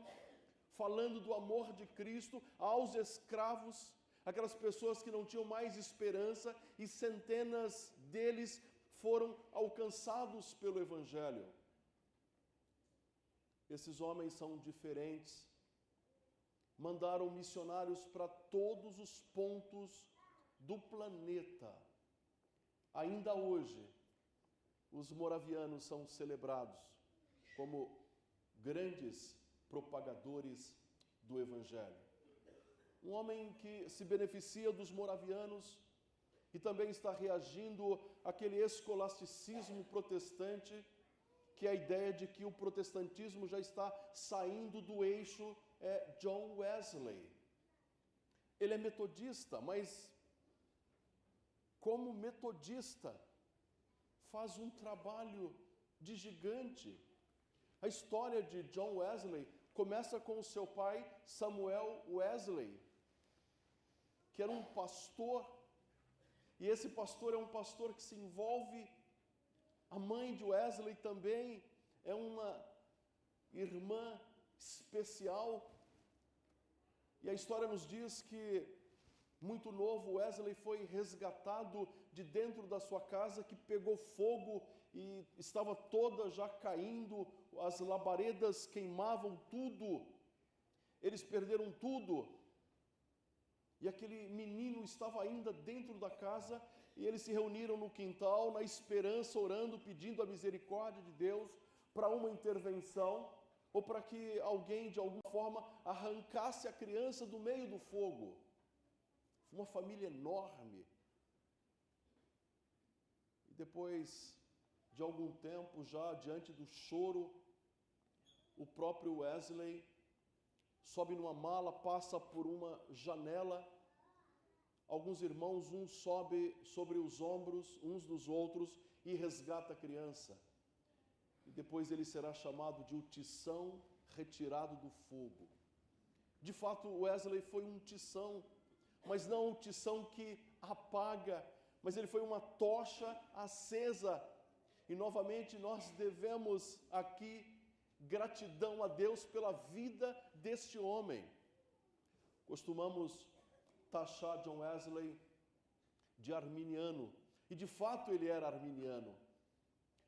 falando do amor de Cristo aos escravos, aquelas pessoas que não tinham mais esperança, e centenas deles foram alcançados pelo Evangelho. Esses homens são diferentes. Mandaram missionários para todos os pontos do planeta. Ainda hoje, os moravianos são celebrados como grandes propagadores do Evangelho. Um homem que se beneficia dos moravianos e também está reagindo àquele escolasticismo protestante, que é a ideia de que o protestantismo já está saindo do eixo, é John Wesley. Ele é metodista, mas como metodista faz um trabalho de gigante. A história de John Wesley começa com o seu pai, Samuel Wesley, que era um pastor, e esse pastor é um pastor que se envolve. A mãe de Wesley também é uma irmã especial. E a história nos diz que, muito novo, Wesley foi resgatado de dentro da sua casa, que pegou fogo e estava toda já caindo, as labaredas queimavam tudo, eles perderam tudo. E aquele menino estava ainda dentro da casa, e eles se reuniram no quintal, na esperança, orando, pedindo a misericórdia de Deus para uma intervenção, ou para que alguém, de alguma forma, arrancasse a criança do meio do fogo. Uma família enorme. E depois de algum tempo, já diante do choro, o próprio Wesley sobe numa mala, passa por uma janela. Alguns irmãos, um sobe sobre os ombros uns dos outros e resgata a criança. E depois ele será chamado de o tição retirado do fogo. De fato, Wesley foi um tição, mas não um tição que apaga, mas ele foi uma tocha acesa. E novamente nós devemos aqui gratidão a Deus pela vida deste homem. Costumamos taxar John Wesley de arminiano, e de fato ele era arminiano,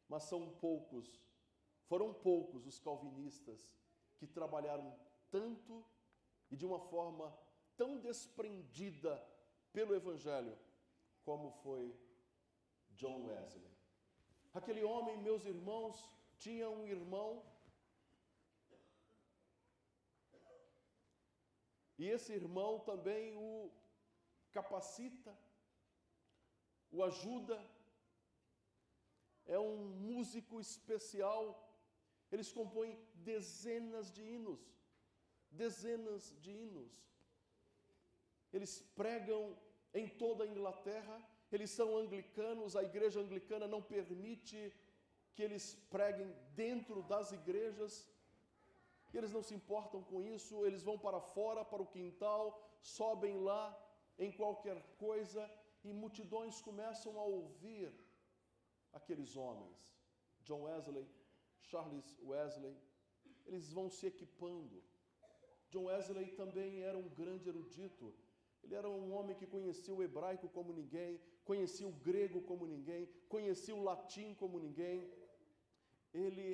mas foram poucos os calvinistas que trabalharam tanto e de uma forma tão desprendida pelo Evangelho como foi John Wesley. Aquele homem, meus irmãos, tinha um irmão, e esse irmão também o capacita, o ajuda. É um músico especial. Eles compõem dezenas de hinos. Eles pregam em toda a Inglaterra. Eles são anglicanos, a igreja anglicana não permite que eles preguem dentro das igrejas. E eles não se importam com isso, eles vão para fora, para o quintal, sobem lá em qualquer coisa, e multidões começam a ouvir aqueles homens. John Wesley, Charles Wesley, eles vão se equipando. John Wesley também era um grande erudito. Ele era um homem que conhecia o hebraico como ninguém, conhecia o grego como ninguém, conhecia o latim como ninguém. Ele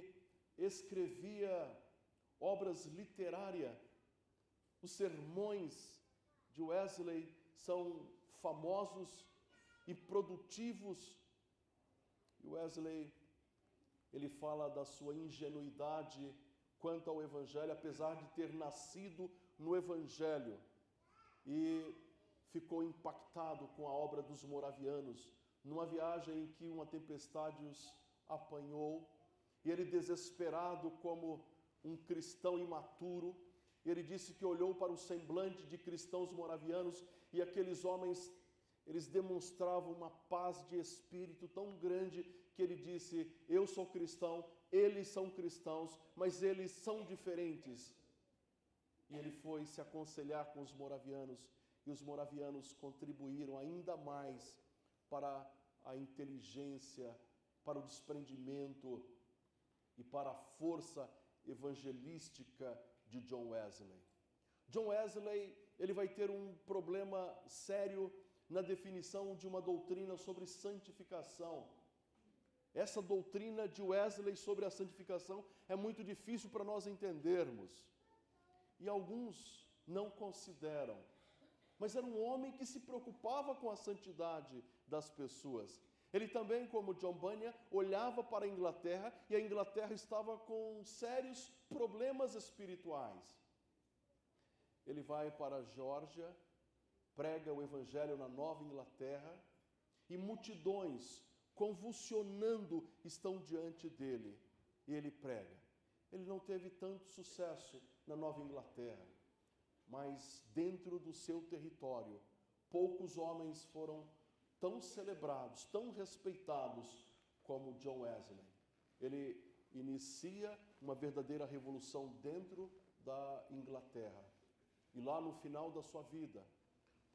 escrevia obras literárias. Os sermões de Wesley são famosos e produtivos. E Wesley, ele fala da sua ingenuidade quanto ao Evangelho, apesar de ter nascido no Evangelho, e ficou impactado com a obra dos moravianos, numa viagem em que uma tempestade os apanhou, e ele, desesperado como um cristão imaturo, ele disse que olhou para o semblante de cristãos moravianos, e aqueles homens, eles demonstravam uma paz de espírito tão grande, que ele disse: eu sou cristão, eles são cristãos, mas eles são diferentes. E ele foi se aconselhar com os moravianos, e os moravianos contribuíram ainda mais para a inteligência, para o desprendimento e para a força evangelística de John Wesley. John Wesley, ele vai ter um problema sério na definição de uma doutrina sobre santificação. Essa doutrina de Wesley sobre a santificação é muito difícil para nós entendermos. E alguns não consideram. Mas era um homem que se preocupava com a santidade das pessoas. Ele também, como John Bunyan, olhava para a Inglaterra, e a Inglaterra estava com sérios problemas espirituais. Ele vai para a Geórgia, prega o Evangelho na Nova Inglaterra, e multidões, convulsionando, estão diante dele, e ele prega. Ele não teve tanto sucesso na Nova Inglaterra, mas dentro do seu território, poucos homens foram tão celebrados, tão respeitados como John Wesley. Ele inicia uma verdadeira revolução dentro da Inglaterra. E lá no final da sua vida,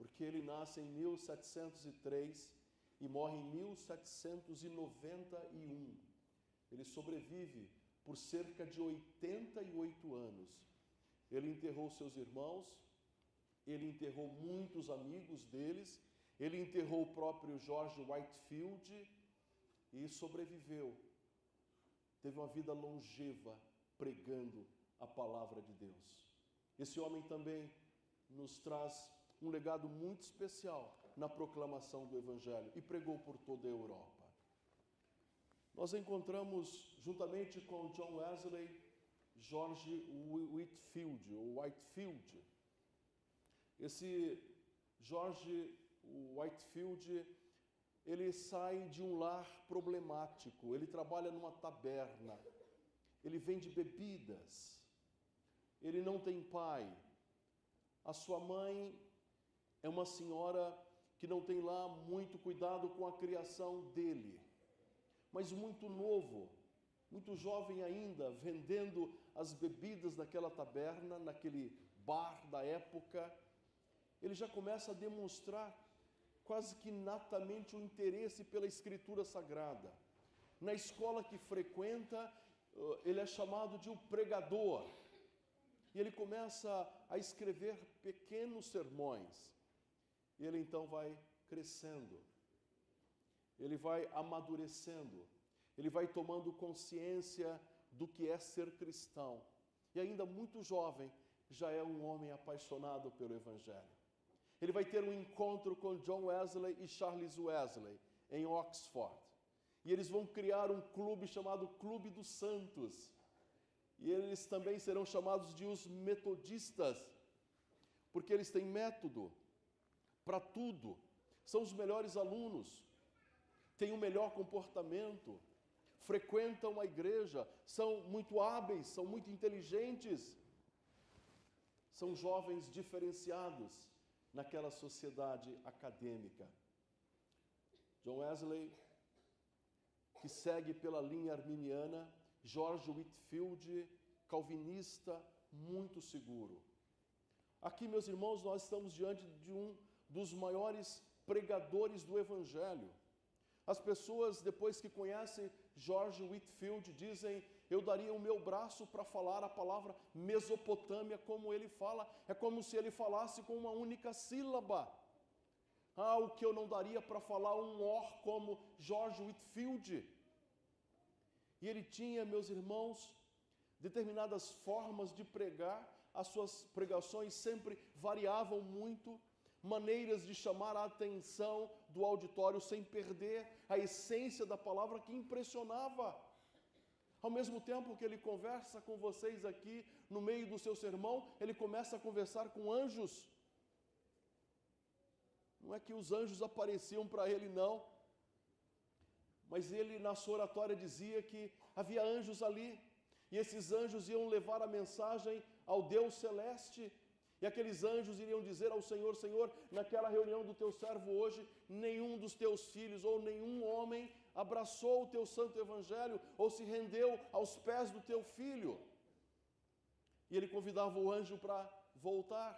porque ele nasce em 1703 e morre em 1791. Ele sobrevive por cerca de 88 anos. Ele enterrou seus irmãos, ele enterrou muitos amigos deles, ele enterrou o próprio George Whitefield e sobreviveu. Teve uma vida longeva pregando a palavra de Deus. Esse homem também nos traz um legado muito especial na proclamação do Evangelho e pregou por toda a Europa. Nós encontramos, juntamente com John Wesley, George Whitefield. Esse George Whitefield, ele sai de um lar problemático, ele trabalha numa taberna, ele vende bebidas, ele não tem pai. A sua mãe é uma senhora que não tem lá muito cuidado com a criação dele, mas muito novo, muito jovem ainda, vendendo as bebidas daquela taberna, naquele bar da época, ele já começa a demonstrar quase que inatamente o interesse pela Escritura Sagrada. Na escola que frequenta, ele é chamado de o pregador. E ele começa a escrever pequenos sermões. E ele então vai crescendo. Ele vai amadurecendo. Ele vai tomando consciência do que é ser cristão. E ainda muito jovem, já é um homem apaixonado pelo Evangelho. Ele vai ter um encontro com John Wesley e Charles Wesley, em Oxford. E eles vão criar um clube chamado Clube dos Santos. E eles também serão chamados de os metodistas, porque eles têm método para tudo. São os melhores alunos, têm o melhor comportamento, frequentam a igreja, são muito hábeis, são muito inteligentes. São jovens diferenciados naquela sociedade acadêmica. John Wesley, que segue pela linha arminiana, George Whitefield, calvinista, muito seguro. Aqui, meus irmãos, nós estamos diante de um dos maiores pregadores do Evangelho. As pessoas, depois que conhecem George Whitefield, dizem: eu daria o meu braço para falar a palavra Mesopotâmia como ele fala. É como se ele falasse com uma única sílaba. O que eu não daria para falar um or como George Whitefield. E ele tinha, meus irmãos, determinadas formas de pregar. As suas pregações sempre variavam muito, maneiras de chamar a atenção do auditório sem perder a essência da palavra, que impressionava. Ao mesmo tempo que ele conversa com vocês aqui, no meio do seu sermão, ele começa a conversar com anjos. Não é que os anjos apareciam para ele, não. Mas ele, na sua oratória, dizia que havia anjos ali. E esses anjos iam levar a mensagem ao Deus celeste. E aqueles anjos iriam dizer ao Senhor: Senhor, naquela reunião do teu servo hoje, nenhum dos teus filhos ou nenhum homem abraçou o teu santo evangelho ou se rendeu aos pés do teu filho. E ele convidava o anjo para voltar.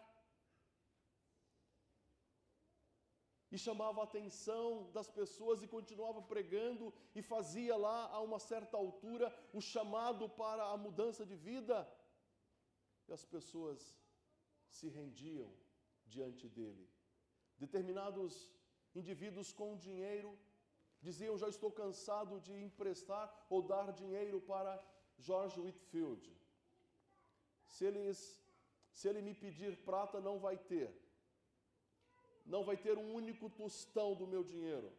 E chamava a atenção das pessoas e continuava pregando e fazia lá, a uma certa altura, o chamado para a mudança de vida. E as pessoas se rendiam diante dele. Determinados indivíduos com dinheiro diziam: já estou cansado de emprestar ou dar dinheiro para George Whitefield. Se ele me pedir prata, não vai ter. Não vai ter um único tostão do meu dinheiro.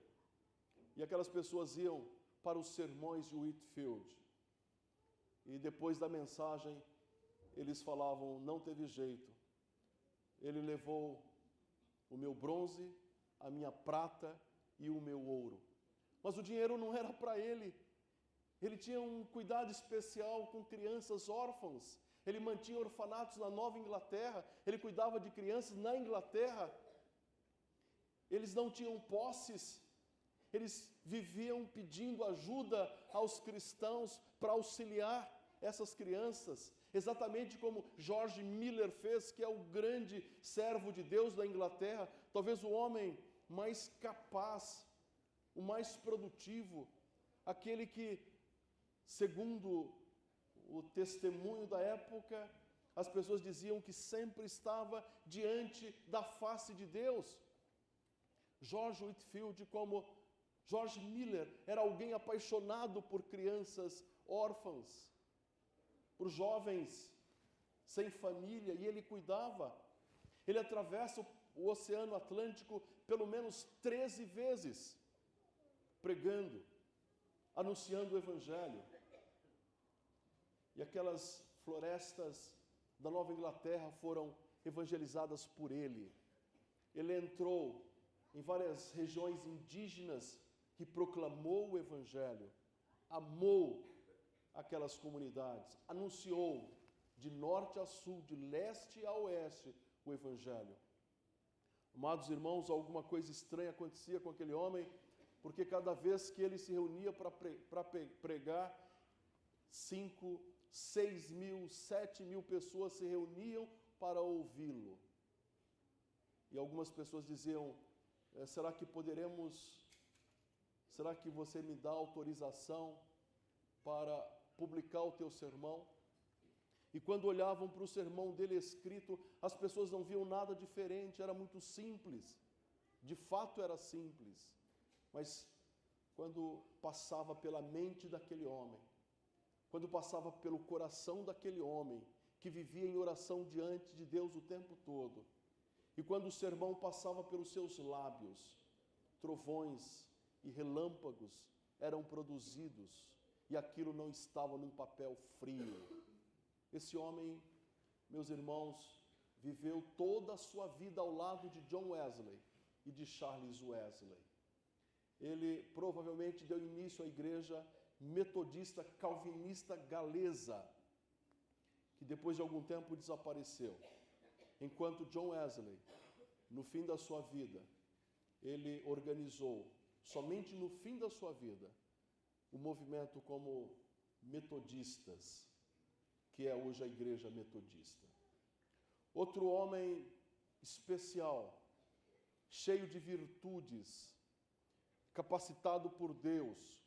E aquelas pessoas iam para os sermões de Whitefield. E depois da mensagem, eles falavam: não teve jeito. Ele levou o meu bronze, a minha prata e o meu ouro. Mas o dinheiro não era para ele. Ele tinha um cuidado especial com crianças órfãs. Ele mantinha orfanatos na Nova Inglaterra. Ele cuidava de crianças na Inglaterra. Eles não tinham posses. Eles viviam pedindo ajuda aos cristãos para auxiliar. essas crianças, exatamente como George Miller fez, que é o grande servo de Deus da Inglaterra, talvez o homem mais capaz, o mais produtivo, aquele que, segundo o testemunho da época, as pessoas diziam que sempre estava diante da face de Deus. George Whitefield, como George Miller, era alguém apaixonado por crianças órfãs, por jovens sem família, e ele cuidava. Ele atravessa o Oceano Atlântico pelo menos 13 vezes, pregando, anunciando o Evangelho. E aquelas florestas da Nova Inglaterra foram evangelizadas por ele. Ele entrou em várias regiões indígenas e proclamou o Evangelho, amou aquelas comunidades, anunciou de norte a sul, de leste a oeste, o Evangelho. Amados irmãos, alguma coisa estranha acontecia com aquele homem, porque cada vez que ele se reunia para pregar, 5, 6 mil, 7 mil pessoas se reuniam para ouvi-lo. E algumas pessoas diziam, será que você me dá autorização para publicar o teu sermão? E quando olhavam para o sermão dele escrito, as pessoas não viam nada diferente, era muito simples. De fato era simples. Mas quando passava pela mente daquele homem, quando passava pelo coração daquele homem, que vivia em oração diante de Deus o tempo todo, e quando o sermão passava pelos seus lábios, trovões e relâmpagos eram produzidos, e aquilo não estava num papel frio. Esse homem, meus irmãos, viveu toda a sua vida ao lado de John Wesley e de Charles Wesley. Ele provavelmente deu início à igreja metodista calvinista galesa, que depois de algum tempo desapareceu. Enquanto John Wesley, no fim da sua vida, ele organizou, somente no fim da sua vida, o movimento como metodistas, que é hoje a igreja metodista. Outro homem especial, cheio de virtudes, capacitado por Deus,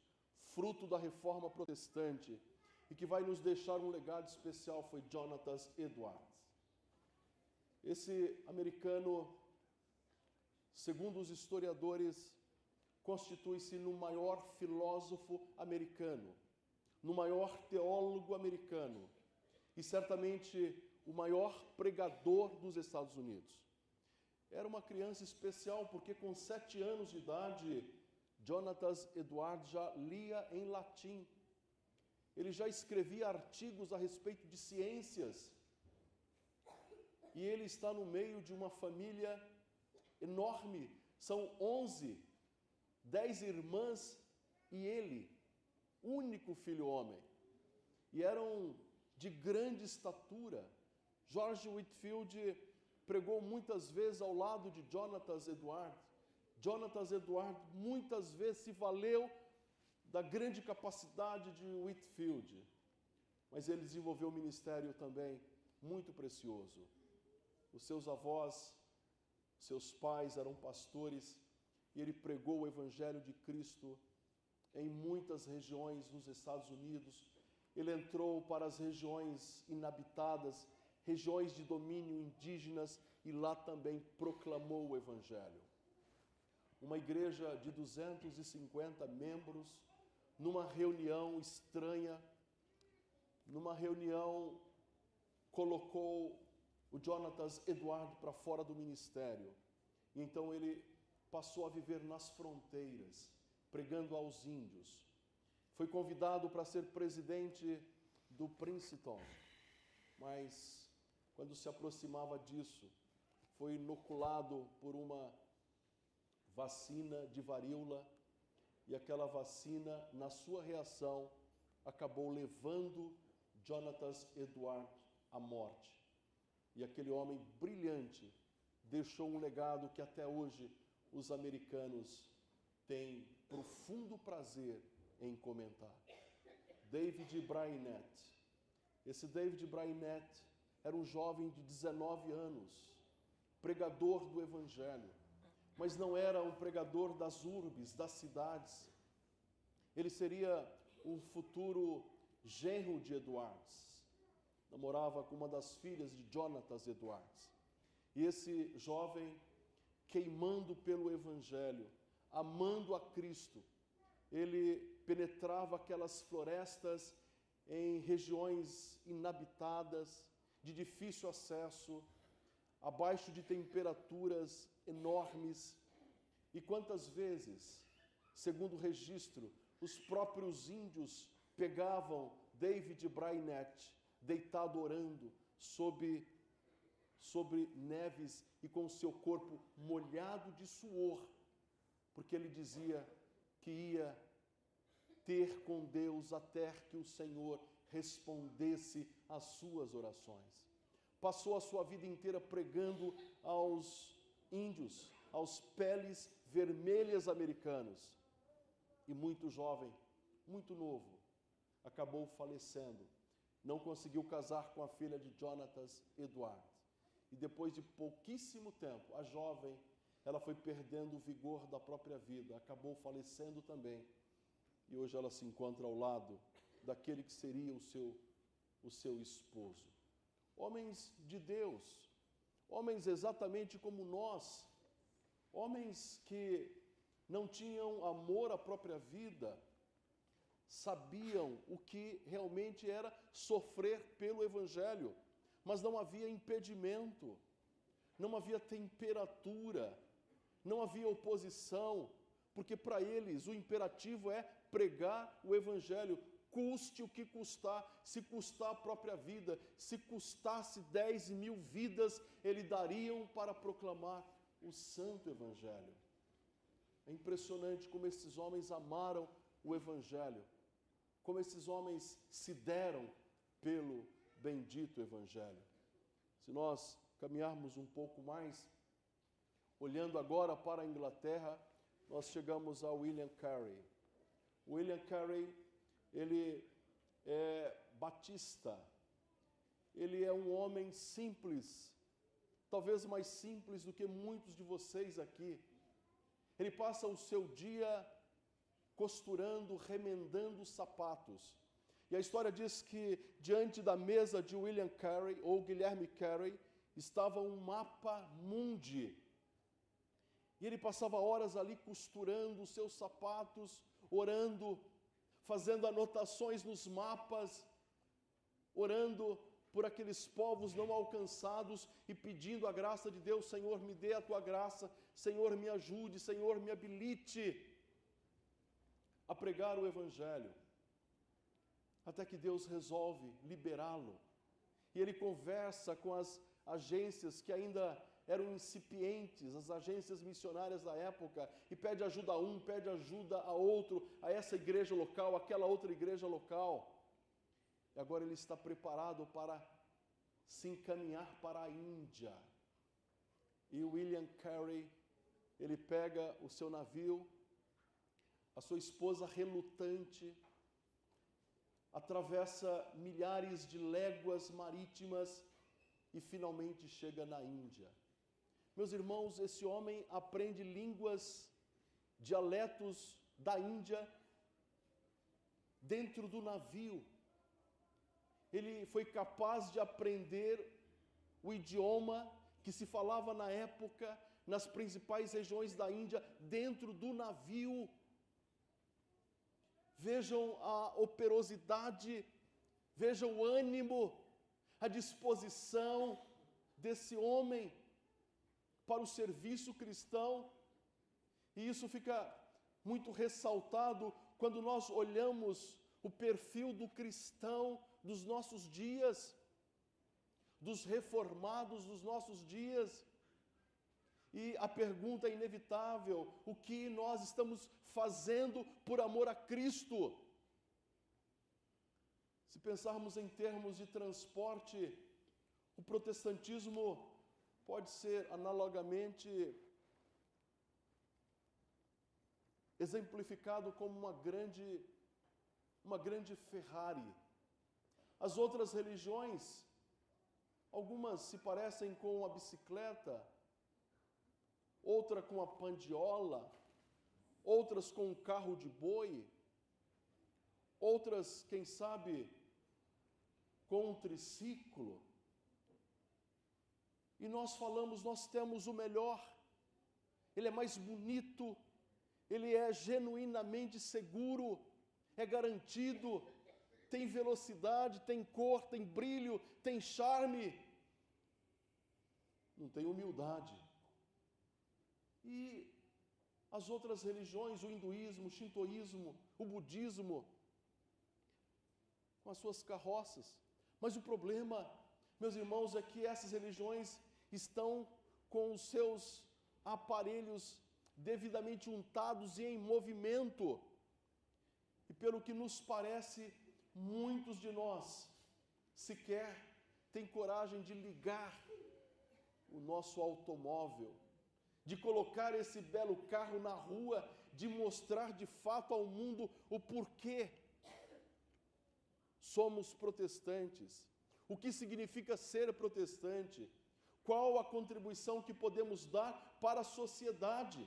fruto da reforma protestante, e que vai nos deixar um legado especial, foi Jonathan Edwards. Esse americano, segundo os historiadores, constitui-se no maior filósofo americano, no maior teólogo americano, e certamente o maior pregador dos Estados Unidos. Era uma criança especial porque com 7 anos de idade, Jonathan Edwards já lia em latim. Ele já escrevia artigos a respeito de ciências. E ele está no meio de uma família enorme. São 11, 10 irmãs e ele, único filho homem. E eram de grande estatura. George Whitefield pregou muitas vezes ao lado de Jonathan Edwards. Jonathan Edwards muitas vezes se valeu da grande capacidade de Whitefield, mas ele desenvolveu um ministério também muito precioso. Os seus avós, seus pais eram pastores, e ele pregou o Evangelho de Cristo em muitas regiões nos Estados Unidos. Ele entrou para as regiões inabitadas, regiões de domínio indígenas, e lá também proclamou o Evangelho. Uma igreja de 250 membros, numa reunião estranha, colocou o Jonathan Edwards para fora do ministério. E então ele passou a viver nas fronteiras, pregando aos índios. Foi convidado para ser presidente do Princeton, mas quando se aproximava disso, foi inoculado por uma vacina de varíola, e aquela vacina, na sua reação, acabou levando Jonathan Edwards à morte. E aquele homem brilhante deixou um legado que até hoje os americanos têm profundo prazer em comentar. David Brainerd, Esse David Brainerd era um jovem de 19 anos, pregador do Evangelho, mas não era um pregador das urbes, das cidades. Ele seria um futuro genro de Edwards. Namorava com uma das filhas de Jonathan Edwards. E esse jovem, queimando pelo Evangelho, amando a Cristo, ele penetrava aquelas florestas em regiões inabitadas, de difícil acesso, abaixo de temperaturas enormes. E quantas vezes, segundo o registro, os próprios índios pegavam David Brainerd deitado orando sobre neves e com o seu corpo molhado de suor, porque ele dizia que ia ter com Deus até que o Senhor respondesse às suas orações. Passou a sua vida inteira pregando aos índios, aos peles vermelhas americanos. E muito jovem, muito novo, acabou falecendo. Não conseguiu casar com a filha de Jonathan Edwards. E depois de pouquíssimo tempo, a jovem, ela foi perdendo o vigor da própria vida, acabou falecendo também. E hoje ela se encontra ao lado daquele que seria o seu esposo. Homens de Deus, homens exatamente como nós, homens que não tinham amor à própria vida, sabiam o que realmente era sofrer pelo Evangelho, mas não havia impedimento, não havia temperatura, não havia oposição, porque para eles o imperativo é pregar o Evangelho, custe o que custar, se custar a própria vida, se custasse 10.000 vidas, eles dariam para proclamar o santo Evangelho. É impressionante como esses homens amaram o Evangelho, como esses homens se deram pelo bendito Evangelho. Se nós caminharmos um pouco mais, olhando agora para a Inglaterra, nós chegamos a William Carey. William Carey, ele é batista, ele é um homem simples, talvez mais simples do que muitos de vocês aqui. Ele passa o seu dia costurando, remendando sapatos. E a história diz que diante da mesa de William Carey, ou Guilherme Carey, estava um mapa mundi. E ele passava horas ali costurando os seus sapatos, orando, fazendo anotações nos mapas, orando por aqueles povos não alcançados e pedindo a graça de Deus. Senhor, me dê a tua graça, Senhor, me ajude, Senhor, me habilite a pregar o Evangelho. Até que Deus resolve liberá-lo. E ele conversa com as agências que ainda eram incipientes, as agências missionárias da época, e pede ajuda a um, pede ajuda a outro, a essa igreja local, aquela outra igreja local. E agora ele está preparado para se encaminhar para a Índia. E William Carey, ele pega o seu navio, a sua esposa relutante, atravessa milhares de léguas marítimas e finalmente chega na Índia. Meus irmãos, esse homem aprende línguas, dialetos da Índia dentro do navio. Ele foi capaz de aprender o idioma que se falava na época nas principais regiões da Índia dentro do navio. Vejam a operosidade, vejam o ânimo, a disposição desse homem para o serviço cristão. E isso fica muito ressaltado quando nós olhamos o perfil do cristão dos nossos dias, dos reformados dos nossos dias. E a pergunta é inevitável: o que nós estamos fazendo por amor a Cristo? Se pensarmos em termos de transporte, o protestantismo pode ser analogamente exemplificado como uma grande Ferrari. As outras religiões, algumas se parecem com a bicicleta, outra com a pandiola, outras com um carro de boi, outras, quem sabe, com um triciclo. E nós falamos, nós temos o melhor, ele é mais bonito, ele é genuinamente seguro, é garantido, tem velocidade, tem cor, tem brilho, tem charme. Não tem humildade. E as outras religiões, o hinduísmo, o shintoísmo, o budismo, com as suas carroças. Mas o problema, meus irmãos, é que essas religiões estão com os seus aparelhos devidamente untados e em movimento. E pelo que nos parece, muitos de nós sequer têm coragem de ligar o nosso automóvel, de colocar esse belo carro na rua, de mostrar de fato ao mundo o porquê somos protestantes, o que significa ser protestante, qual a contribuição que podemos dar para a sociedade.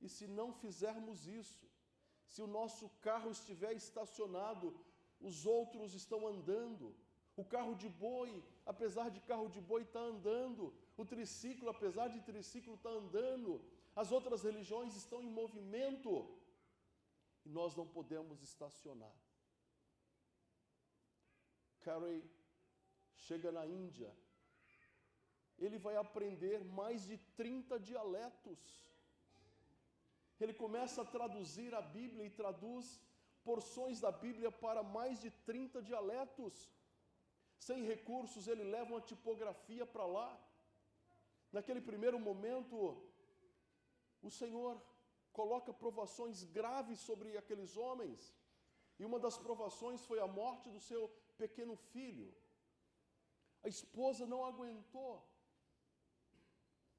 E se não fizermos isso, se o nosso carro estiver estacionado, os outros estão andando, o carro de boi, apesar de carro de boi, está andando, o triciclo, apesar de triciclo, está andando, as outras religiões estão em movimento, e nós não podemos estacionar. Carey chega na Índia, ele vai aprender mais de 30 dialetos. Ele começa a traduzir a Bíblia e traduz porções da Bíblia para mais de 30 dialetos. Sem recursos, ele leva uma tipografia para lá. Naquele primeiro momento, o Senhor coloca provações graves sobre aqueles homens. E uma das provações foi a morte do seu pequeno filho. A esposa não aguentou.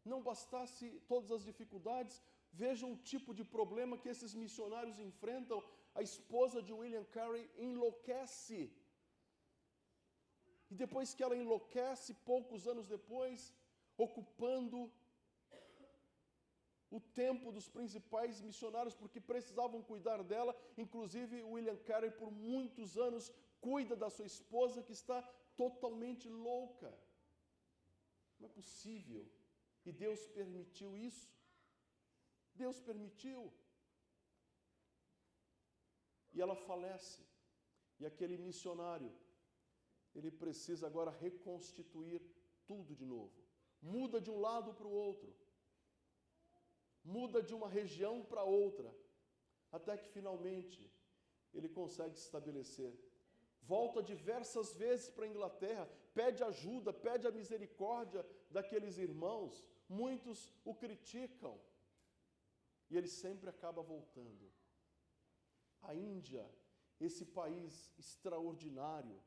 Não bastasse todas as dificuldades, vejam o tipo de problema que esses missionários enfrentam. A esposa de William Carey enlouquece. E depois que ela enlouquece, poucos anos depois, ocupando o tempo dos principais missionários, porque precisavam cuidar dela, inclusive William Carey, por muitos anos, cuida da sua esposa, que está totalmente louca. Não é possível. E Deus permitiu isso. Deus permitiu. E ela falece. E aquele missionário, ele precisa agora reconstituir tudo de novo. Muda de um lado para o outro. Muda de uma região para outra. Até que finalmente ele consegue se estabelecer. Volta diversas vezes para a Inglaterra, pede ajuda, pede a misericórdia daqueles irmãos. Muitos o criticam. E ele sempre acaba voltando. A Índia, esse país extraordinário,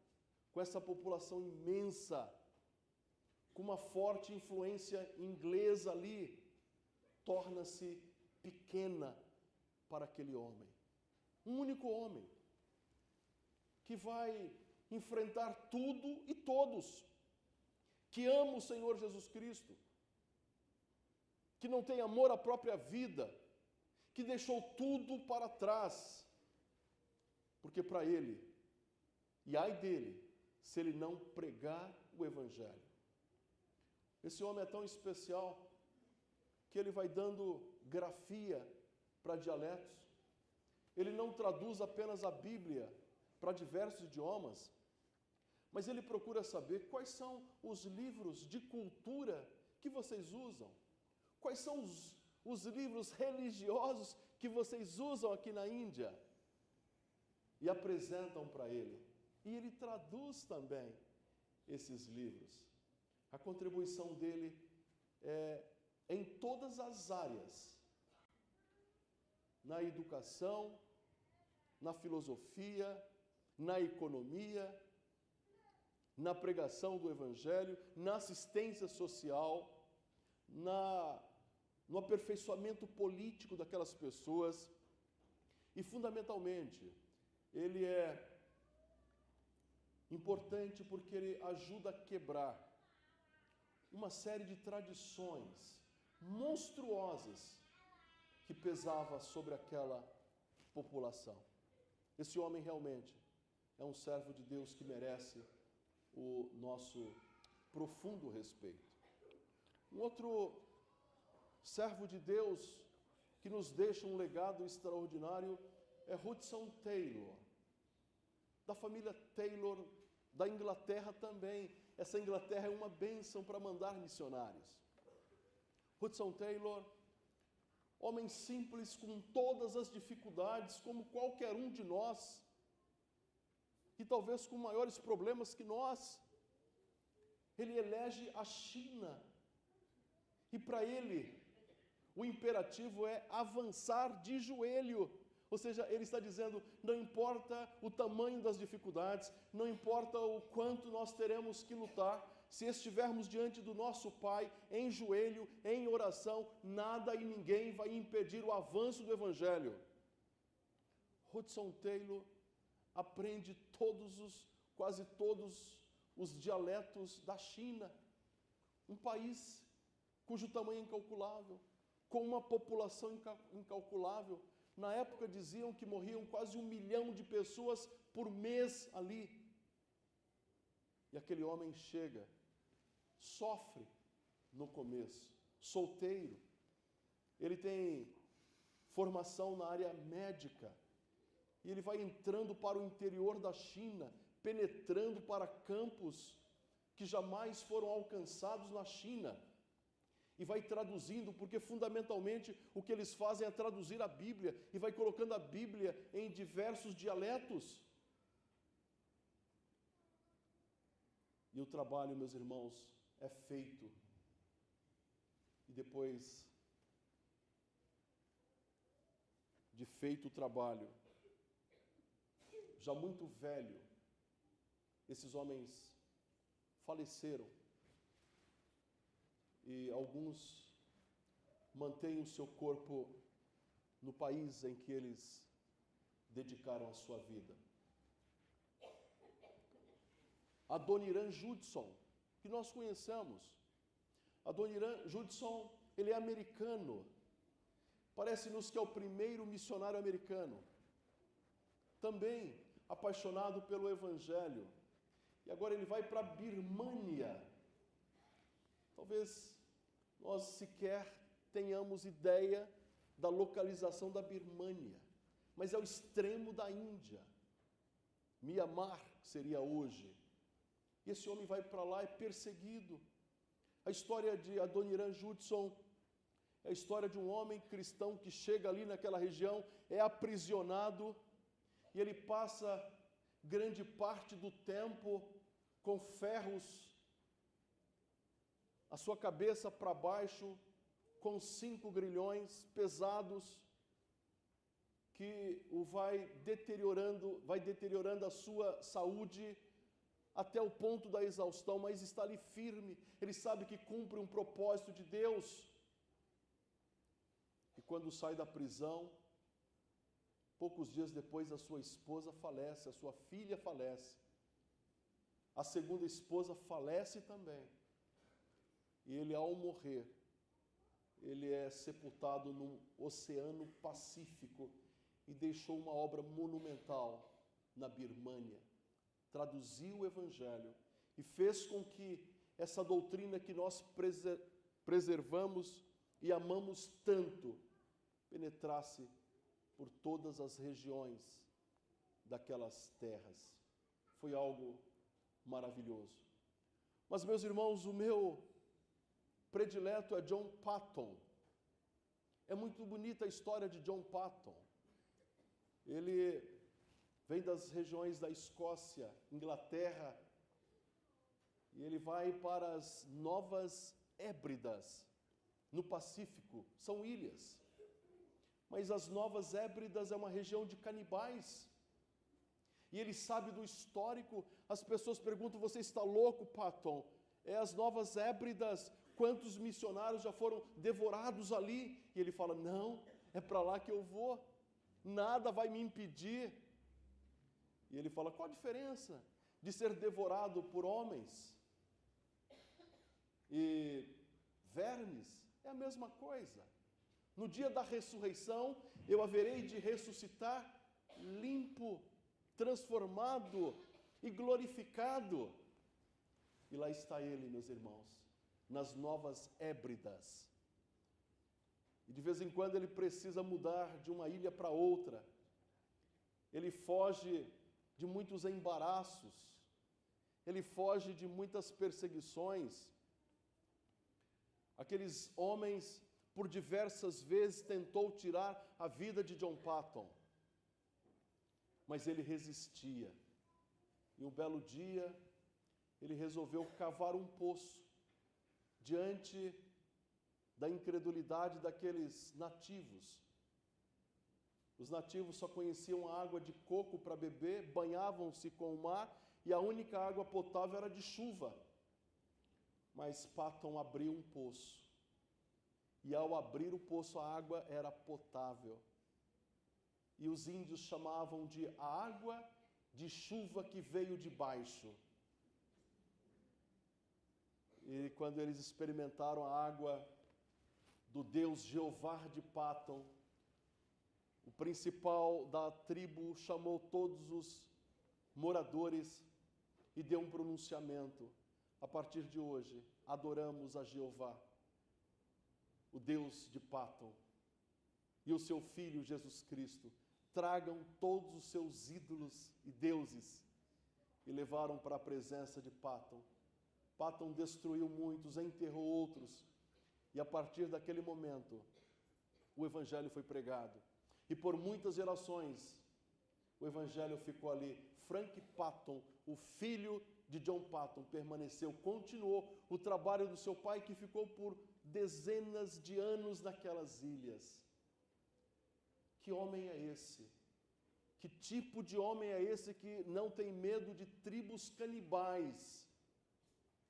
com essa população imensa, com uma forte influência inglesa ali, torna-se pequena para aquele homem. Um único homem, que vai enfrentar tudo e todos, que ama o Senhor Jesus Cristo, que não tem amor à própria vida, que deixou tudo para trás, porque para ele, e ai dele, se ele não pregar o Evangelho. Esse homem é tão especial, que ele vai dando grafia para dialetos. Ele não traduz apenas a Bíblia para diversos idiomas, mas ele procura saber quais são os livros de cultura que vocês usam, quais são os livros religiosos que vocês usam aqui na Índia, e apresentam para ele. E ele traduz também esses livros. A contribuição dele é em todas as áreas, na educação, na filosofia, na economia, na pregação do Evangelho, na assistência social, no aperfeiçoamento político daquelas pessoas. E, fundamentalmente, ele é Importante porque ele ajuda a quebrar uma série de tradições monstruosas que pesava sobre aquela população. Esse homem realmente é um servo de Deus que merece o nosso profundo respeito. Um outro servo de Deus que nos deixa um legado extraordinário é Hudson Taylor, da família Taylor, da Inglaterra também. Essa Inglaterra é uma bênção para mandar missionários. Hudson Taylor, homem simples, com todas as dificuldades, como qualquer um de nós, e talvez com maiores problemas que nós. Ele elege a China, e para ele, o imperativo é avançar de joelho. Ou seja, ele está dizendo, não importa o tamanho das dificuldades, não importa o quanto nós teremos que lutar, se estivermos diante do nosso Pai, em joelho, em oração, nada e ninguém vai impedir o avanço do Evangelho. Hudson Taylor aprende quase todos os dialetos da China, um país cujo tamanho é incalculável, com uma população incalculável. Na época diziam que morriam quase 1 milhão de pessoas por mês ali. E aquele homem chega, sofre no começo, solteiro. Ele tem formação na área médica. E ele vai entrando para o interior da China, penetrando para campos que jamais foram alcançados na China. E vai traduzindo, porque fundamentalmente o que eles fazem é traduzir a Bíblia, e vai colocando a Bíblia em diversos dialetos. E o trabalho, meus irmãos, é feito. E depois de feito o trabalho, já muito velho, esses homens faleceram. E alguns mantêm o seu corpo no país em que eles dedicaram a sua vida. Adoniran Judson, que nós conhecemos. Adoniran Judson, ele é americano. Parece-nos que é o primeiro missionário americano. Também apaixonado pelo Evangelho. E agora ele vai para a Birmânia. Talvez nós sequer tenhamos ideia da localização da Birmânia, mas é o extremo da Índia. Mianmar seria hoje. E esse homem vai para lá, é perseguido. A história de Adoniran Judson é a história de um homem cristão que chega ali naquela região, é aprisionado, e ele passa grande parte do tempo com ferros a sua cabeça para baixo, com 5 grilhões pesados, que o vai deteriorando a sua saúde até o ponto da exaustão, mas está ali firme. Ele sabe que cumpre um propósito de Deus. E quando sai da prisão, poucos dias depois a sua esposa falece, a sua filha falece. A segunda esposa falece também. E ele, ao morrer, ele é sepultado no Oceano Pacífico e deixou uma obra monumental na Birmânia. Traduziu o Evangelho e fez com que essa doutrina que nós preservamos e amamos tanto penetrasse por todas as regiões daquelas terras. Foi algo maravilhoso. Mas, meus irmãos, o meu predileto é John Paton. É muito bonita a história de John Paton. Ele vem das regiões da Escócia, Inglaterra, e ele vai para as Novas Hébridas, no Pacífico. São ilhas. Mas as Novas Hébridas é uma região de canibais. E ele sabe do histórico. As pessoas perguntam, você está louco, Paton? É as Novas Hébridas. Quantos missionários já foram devorados ali? E ele fala, não, é para lá que eu vou. Nada vai me impedir. E ele fala, qual a diferença? de ser devorado por homens e vermes, é a mesma coisa. No dia da ressurreição, eu haverei de ressuscitar limpo, transformado e glorificado. E lá está ele, meus irmãos, nas Novas Hébridas. E de vez em quando ele precisa mudar de uma ilha para outra. Ele foge de muitos embaraços. Ele foge de muitas perseguições. Aqueles homens, por diversas vezes, tentou tirar a vida de John Paton. Mas ele resistia. E um belo dia, ele resolveu cavar um poço diante da incredulidade daqueles nativos. Os nativos só conheciam a água de coco para beber, banhavam-se com o mar e a única água potável era de chuva. Mas Paton abriu um poço. E ao abrir o poço, a água era potável. E os índios chamavam de a água de chuva que veio de baixo. E quando eles experimentaram a água do Deus Jeová de Paton, o principal da tribo chamou todos os moradores e deu um pronunciamento. A partir de hoje, adoramos a Jeová, o Deus de Paton, e o seu Filho Jesus Cristo. Tragam todos os seus ídolos e deuses. E levaram para a presença de Paton. Paton destruiu muitos, enterrou outros. E a partir daquele momento, o Evangelho foi pregado. E por muitas gerações, o Evangelho ficou ali. Frank Paton, o filho de John Paton, permaneceu, continuou o trabalho do seu pai, que ficou por dezenas de anos naquelas ilhas. Que homem é esse? Que tipo de homem é esse que não tem medo de tribos canibais?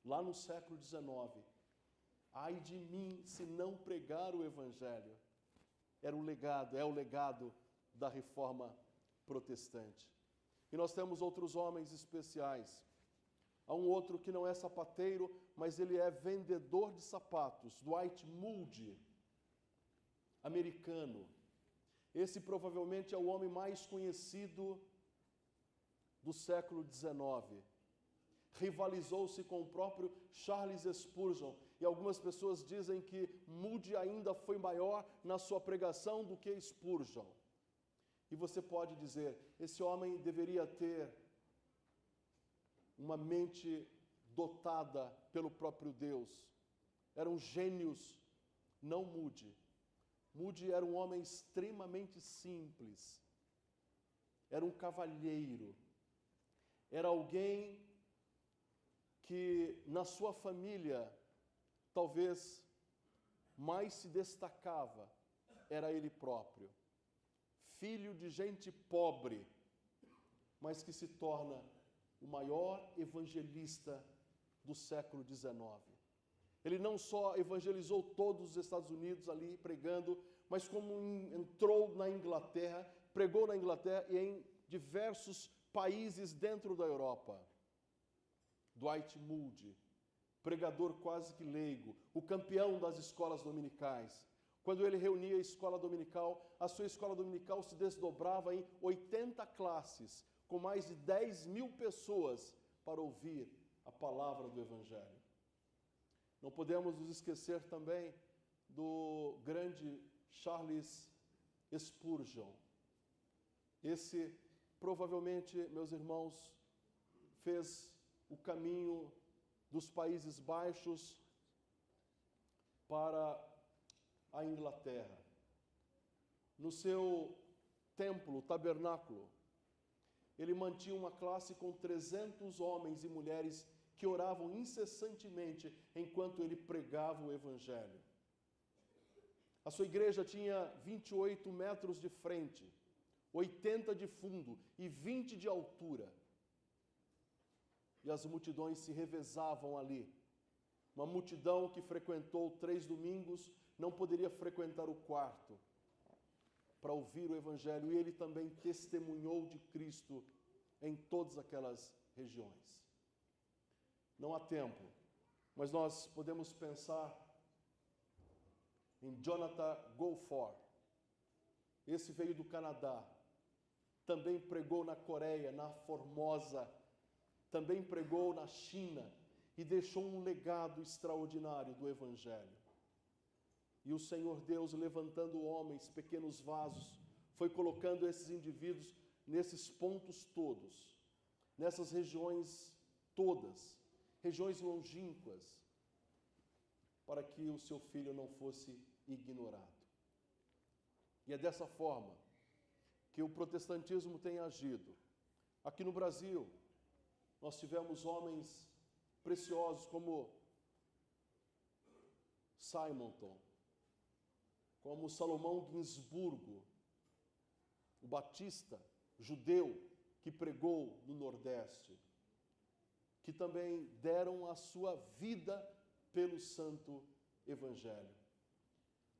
Lá no século XIX. Ai de mim se não pregar o Evangelho. Era o legado, é o legado da Reforma Protestante. E nós temos outros homens especiais. Há um outro que não é sapateiro, mas ele é vendedor de sapatos, Dwight Moody, americano. Esse provavelmente é o homem mais conhecido do século XIX. Rivalizou-se com o próprio Charles Spurgeon. E algumas pessoas dizem que Moody ainda foi maior na sua pregação do que Spurgeon. E você pode dizer, esse homem deveria ter uma mente dotada pelo próprio Deus. Eram gênios, não Moody. Moody era um homem extremamente simples. Era um cavalheiro. Era alguém que na sua família talvez mais se destacava, era ele próprio. Filho de gente pobre, mas que se torna o maior evangelista do século XIX. Ele não só evangelizou todos os Estados Unidos ali pregando, mas como entrou na Inglaterra, pregou na Inglaterra e em diversos países dentro da Europa. Dwight Moody, pregador quase que leigo, o campeão das escolas dominicais. Quando ele reunia a escola dominical, a sua escola dominical se desdobrava em 80 classes, com mais de 10.000 pessoas para ouvir a palavra do Evangelho. Não podemos nos esquecer também do grande Charles Spurgeon. Esse, provavelmente, meus irmãos, fez o caminho dos Países Baixos para a Inglaterra. No seu templo, tabernáculo, ele mantinha uma classe com 300 homens e mulheres que oravam incessantemente enquanto ele pregava o Evangelho. A sua igreja tinha 28 metros de frente, 80 de fundo e 20 de altura. E as multidões se revezavam ali. Uma multidão que frequentou 3 domingos não poderia frequentar o quarto para ouvir o Evangelho. E ele também testemunhou de Cristo em todas aquelas regiões. Não há tempo, mas nós podemos pensar em Jonathan Goforth. Esse veio do Canadá, também pregou na Coreia, na Formosa, também pregou na China e deixou um legado extraordinário do Evangelho. E o Senhor Deus, levantando homens, pequenos vasos, foi colocando esses indivíduos nesses pontos todos, nessas regiões todas, regiões longínquas, para que o seu filho não fosse ignorado. E é dessa forma que o protestantismo tem agido. Aqui no Brasil, nós tivemos homens preciosos como Simonton, como Salomão Ginsburgo, o batista judeu que pregou no Nordeste, que também deram a sua vida pelo Santo Evangelho.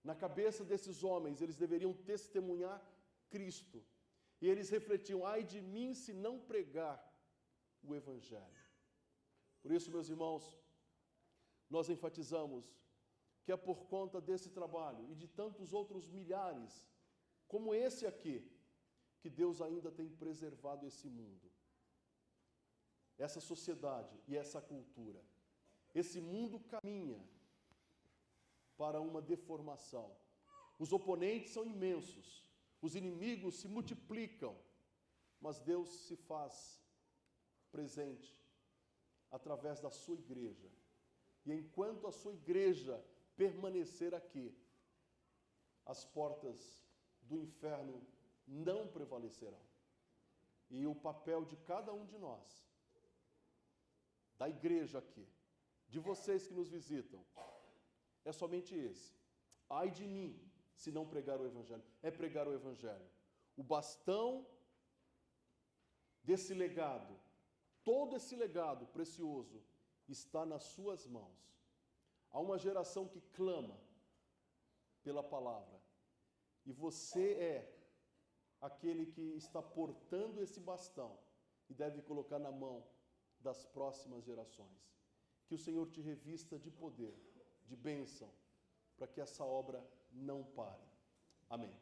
Na cabeça desses homens, eles deveriam testemunhar Cristo. E eles refletiam: ai de mim se não pregar o Evangelho. Por isso, meus irmãos, nós enfatizamos que é por conta desse trabalho e de tantos outros milhares, como esse aqui, que Deus ainda tem preservado esse mundo, essa sociedade e essa cultura. Esse mundo caminha para uma deformação. Os oponentes são imensos, os inimigos se multiplicam, mas Deus se faz presente através da sua igreja. E enquanto a sua igreja permanecer aqui, as portas do inferno não prevalecerão. E o papel de cada um de nós, da igreja aqui, de vocês que nos visitam, é somente esse: ai de mim se não pregar o Evangelho. É pregar o Evangelho. O bastão desse legado, todo esse legado precioso, está nas suas mãos. Há uma geração que clama pela palavra, e você é aquele que está portando esse bastão e deve colocar na mão das próximas gerações. Que o Senhor te revista de poder, de bênção, para que essa obra não pare. Amém.